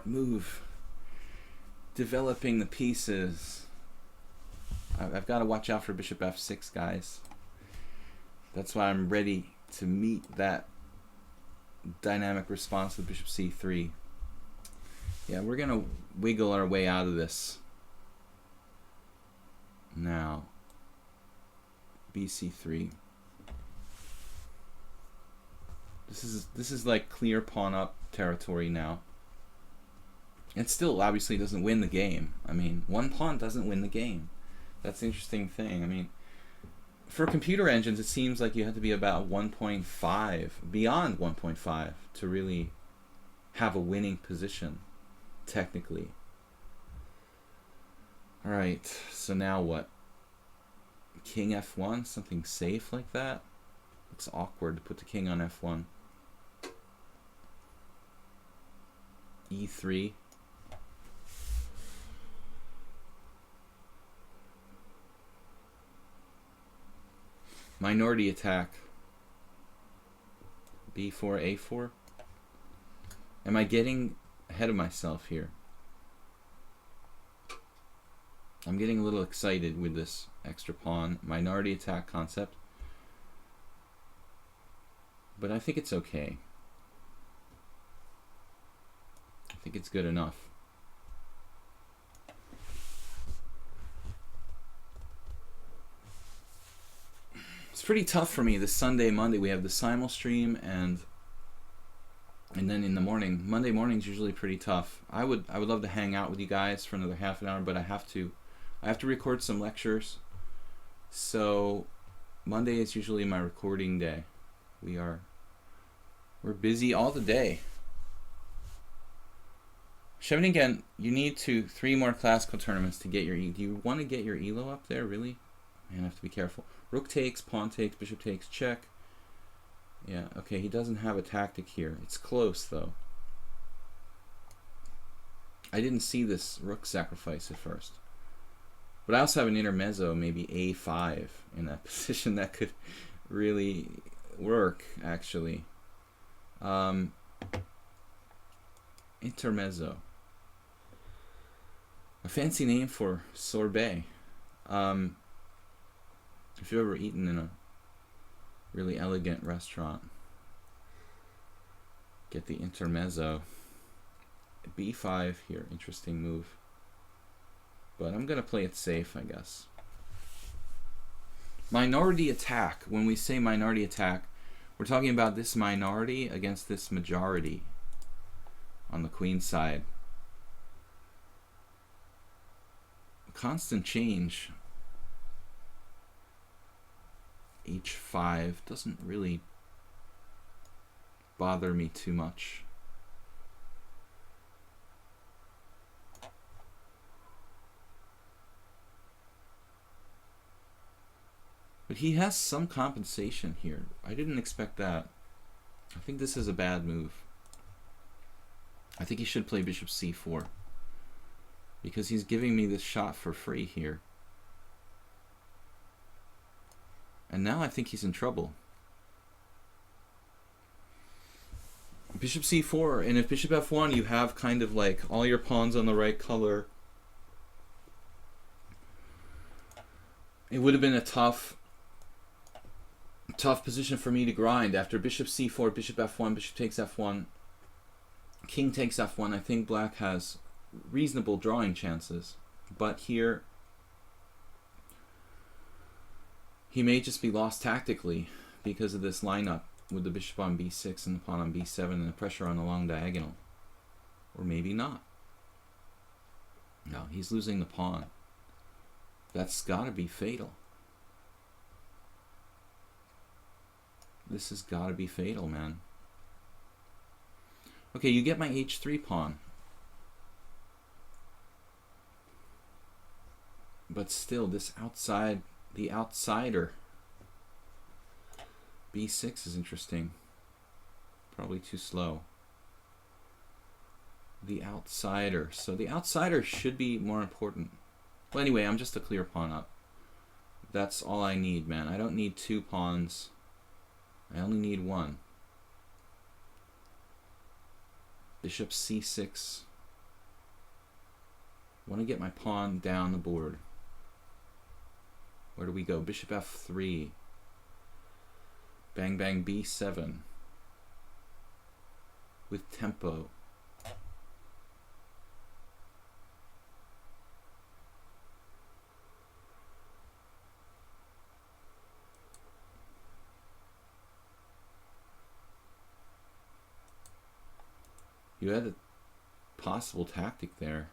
move. Developing the pieces. I've got to watch out for bishop f6, guys. That's why I'm ready to meet that dynamic response with bishop c3. Yeah, we're gonna wiggle our way out of this. Now, bc3. This is like clear pawn up territory now. It still obviously doesn't win the game. I mean, one pawn doesn't win the game. That's the interesting thing. I mean, for computer engines, it seems like you have to be about 1.5, beyond 1.5, to really have a winning position, technically. Alright, so now what? King f1, something safe like that? Looks awkward to put the king on f1. e3. Minority attack. b4, a4. Am I getting ahead of myself here? I'm getting a little excited with this extra pawn minority attack concept. But I think it's okay. I think it's good enough. It's pretty tough for me this Sunday, Monday. We have the simul stream and then in the morning. Monday morning's usually pretty tough. I would love to hang out with you guys for another half an hour, but I have to record some lectures. So Monday is usually my recording day. We're busy all the day. Sheveningen, you need 3 more classical tournaments to get your do you want to get your elo up there, really? Man, I have to be careful. Rook takes, pawn takes, bishop takes, check. Yeah, okay, he doesn't have a tactic here. It's close, though. I didn't see this rook sacrifice at first. But I also have an intermezzo, maybe a5 in that position that could really work, actually. Intermezzo. A fancy name for sorbet. If you've ever eaten in a really elegant restaurant, get the intermezzo. b5 here, interesting move. But I'm going to play it safe, I guess. Minority attack. When we say minority attack, we're talking about this minority against this majority on the queen side. Constant change. h5 doesn't really bother me too much. But he has some compensation here. I didn't expect that. I think this is a bad move. I think he should play bishop c4 because he's giving me this shot for free here. And now I think he's in trouble. Bishop c4, and if bishop f1, you have kind of like all your pawns on the right color. It would have been a tough position for me to grind. After bishop c4, bishop f1, bishop takes f1, king takes f1, I think black has reasonable drawing chances. But here, he may just be lost tactically because of this lineup with the bishop on b6 and the pawn on b7 and the pressure on the long diagonal. Or maybe not. No, he's losing the pawn. That's got to be fatal. This has got to be fatal, man. Okay, you get my h3 pawn. But still, this outside, the outsider, b6 is interesting. Probably too slow. The outsider. So the outsider should be more important. Well, anyway, I'm just a clear pawn up. That's all I need, man. I don't need two pawns. I only need one. Bishop c6. I want to get my pawn down the board. Where do we go? Bishop f3. Bang bang b7. With tempo. You had a possible tactic there.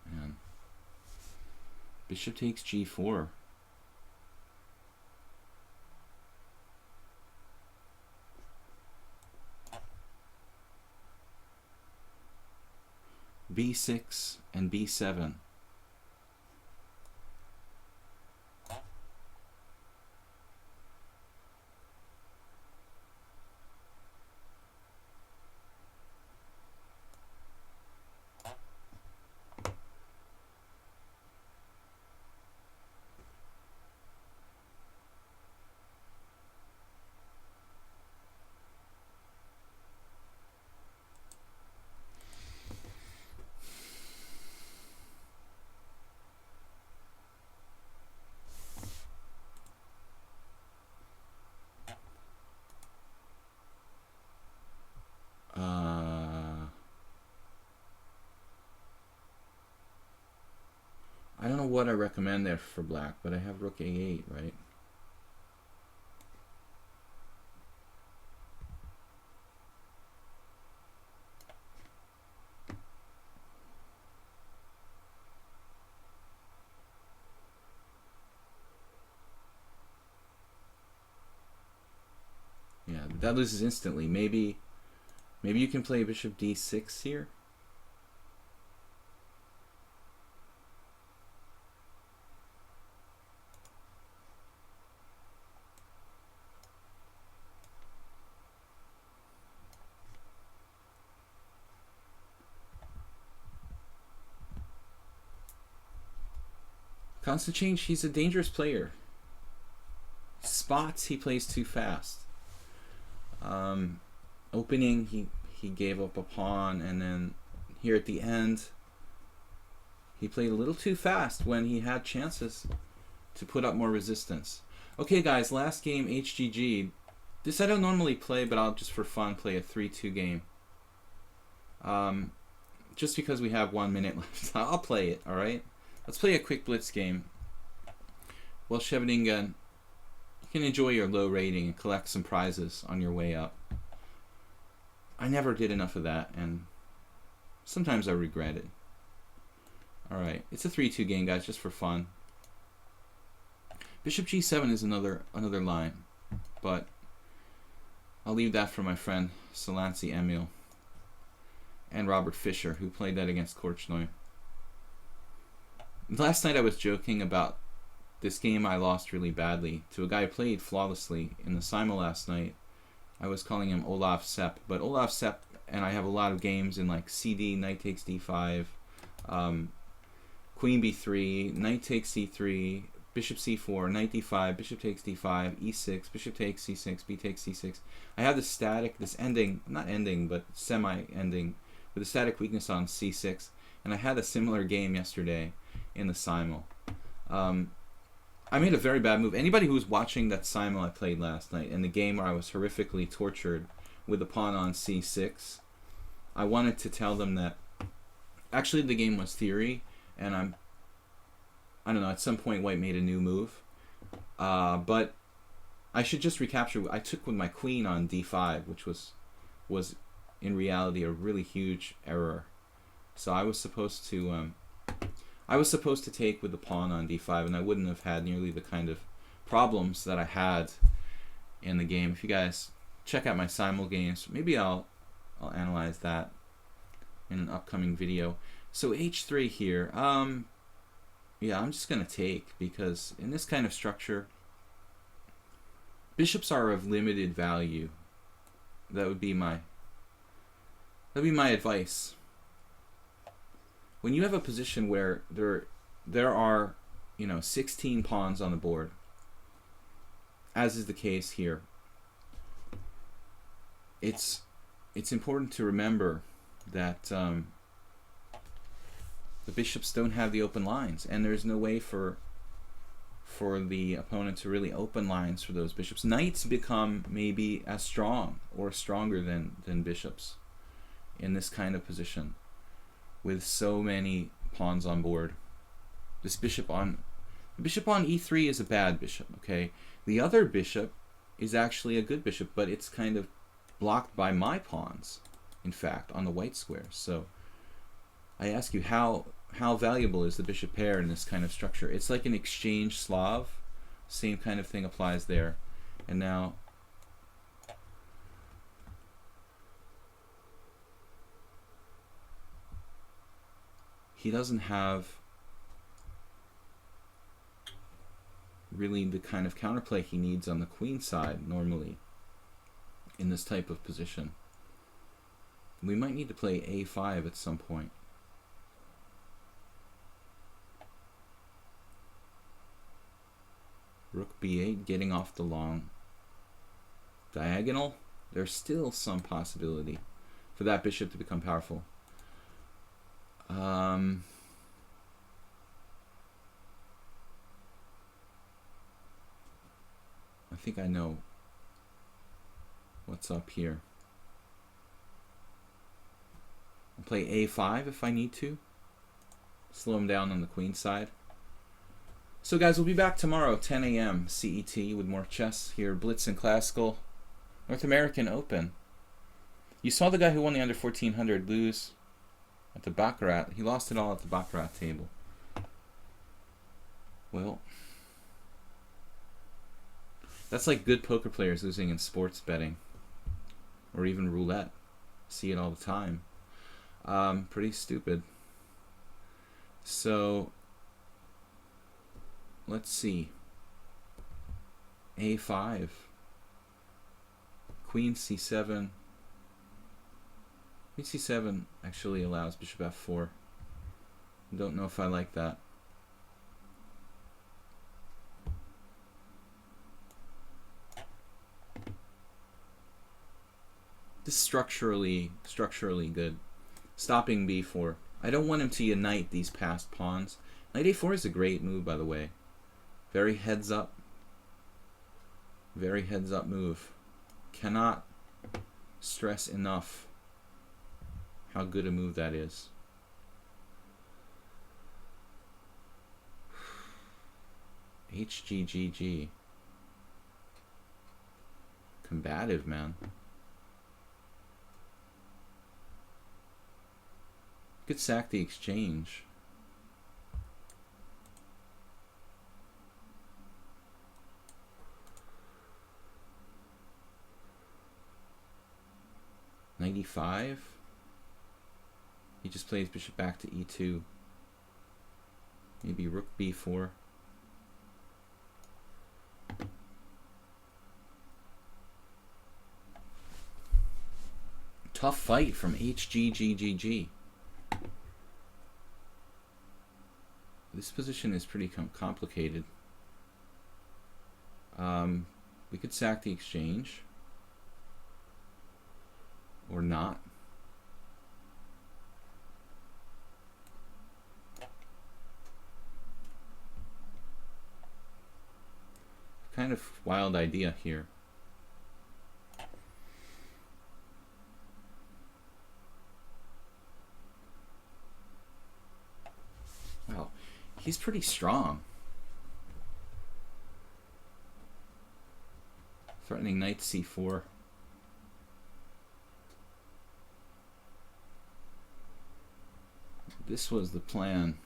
Man. Bishop takes g4. b6 and b7. I don't know what I recommend there for black, but I have rook a8, right? Yeah, that loses instantly. Maybe you can play bishop d6 here. Constant change, he's a dangerous player. Spots, he plays too fast. Opening, he gave up a pawn, and then here at the end, he played a little too fast when he had chances to put up more resistance. Okay guys, last game, HGG. This I don't normally play, but I'll just for fun play a 3-2 game. Just because we have 1 minute left. I'll play it, alright? Let's play a quick blitz game. Well, Scheveningen, you can enjoy your low rating and collect some prizes on your way up. I never did enough of that, and sometimes I regret it. Alright, it's a 3-2 game, guys, just for fun. Bishop g7 is another line, but I'll leave that for my friend Solansi Emil and Robert Fischer, who played that against Korchnoi. Last night I was joking about this game I lost really badly to a guy who played flawlessly in the Simul last night. I was calling him Olaf Sepp, but Olaf Sepp and I have a lot of games in like CD, knight takes d5, queen b3, knight takes c3, bishop c4, knight d5, bishop takes d5, e6, bishop takes c6, b takes c6. I have this static, this ending, not ending, but semi-ending, with a static weakness on c6, and I had a similar game yesterday in the Simul. I made a very bad move. Anybody who was watching that Simul I played last night, and the game where I was horrifically tortured with the pawn on c6, I wanted to tell them that actually the game was theory, and I don't know, at some point White made a new move, but I should just recapture. I took with my queen on d5, which was in reality a really huge error. So I was supposed to take with the pawn on d5, and I wouldn't have had nearly the kind of problems that I had in the game. If you guys check out my Simul games, maybe I'll analyze that in an upcoming video. So h3 here. Yeah, I'm just gonna take, because in this kind of structure, bishops are of limited value. That would be my advice. When you have a position where there are, 16 pawns on the board, as is the case here, it's important to remember that the bishops don't have the open lines, and there's no way for the opponent to really open lines for those bishops. Knights become maybe as strong or stronger than bishops in this kind of position, with so many pawns on board. This bishop on e3 is a bad bishop, okay? The other bishop is actually a good bishop, but it's kind of blocked by my pawns, in fact, on the white square. So I ask you, how valuable is the bishop pair in this kind of structure? It's like an exchange Slav. Same kind of thing applies there. And now he doesn't have really the kind of counterplay he needs on the queen side normally in this type of position. We might need to play a5 at some point. Rook b8, getting off the long diagonal. There's still some possibility for that bishop to become powerful. I think I know what's up here. I'll play a5 if I need to. Slow him down on the queen side. So guys, we'll be back tomorrow, 10 a.m. CET, with more chess here, Blitz and Classical North American Open. You saw the guy who won the under 1400 lose at the Baccarat. He lost it all at the Baccarat table. Well, that's like good poker players losing in sports betting, or even roulette. See it all the time. Pretty stupid. So let's see. a5, queen c7. Queen c7 actually allows bishop f4. Don't know if I like that. This is structurally good. Stopping b4. I don't want him to unite these passed pawns. Knight a4 is a great move, by the way. Very heads up. Very heads up move. Cannot stress enough how good a move that is. HGGG. Combative, man. Could sack the exchange. Knight e5. He just plays bishop back to e2. Maybe rook b4. Tough fight from HGGGG. This position is pretty complicated. We could sack the exchange. Or not. Kind of wild idea here. Wow, he's pretty strong. Threatening knight c4. This was the plan.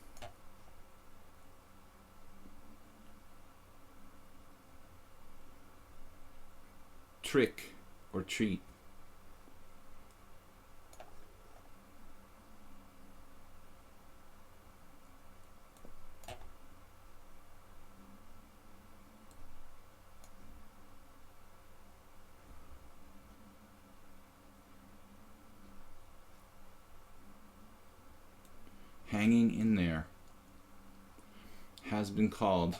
Trick or treat. Hanging in there has been called.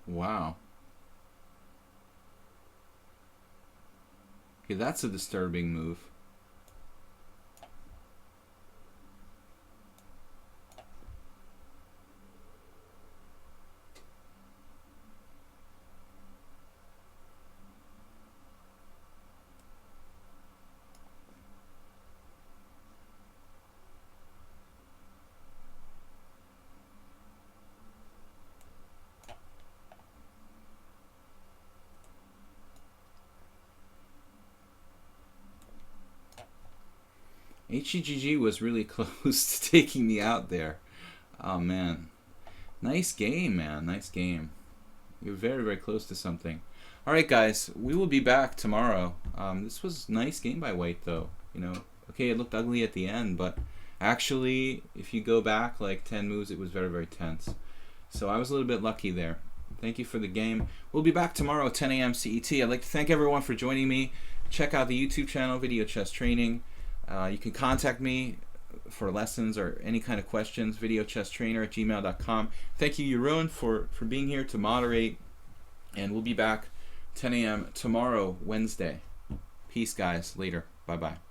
Wow. Okay, that's a disturbing move. HGGG was really close to taking me out there. Oh man. Nice game, man. Nice game. You're very, very close to something. Alright guys, we will be back tomorrow. This was a nice game by White though. You know, okay, it looked ugly at the end, but actually if you go back like 10 moves, it was very, very tense. So I was a little bit lucky there. Thank you for the game. We'll be back tomorrow at 10 a.m. CET. I'd like to thank everyone for joining me. Check out the YouTube channel, Video Chess Training. You can contact me for lessons or any kind of questions, videochesstrainer@gmail.com. Thank you, Jeroen, for being here to moderate. And we'll be back 10 a.m. tomorrow, Wednesday. Peace, guys. Later. Bye-bye.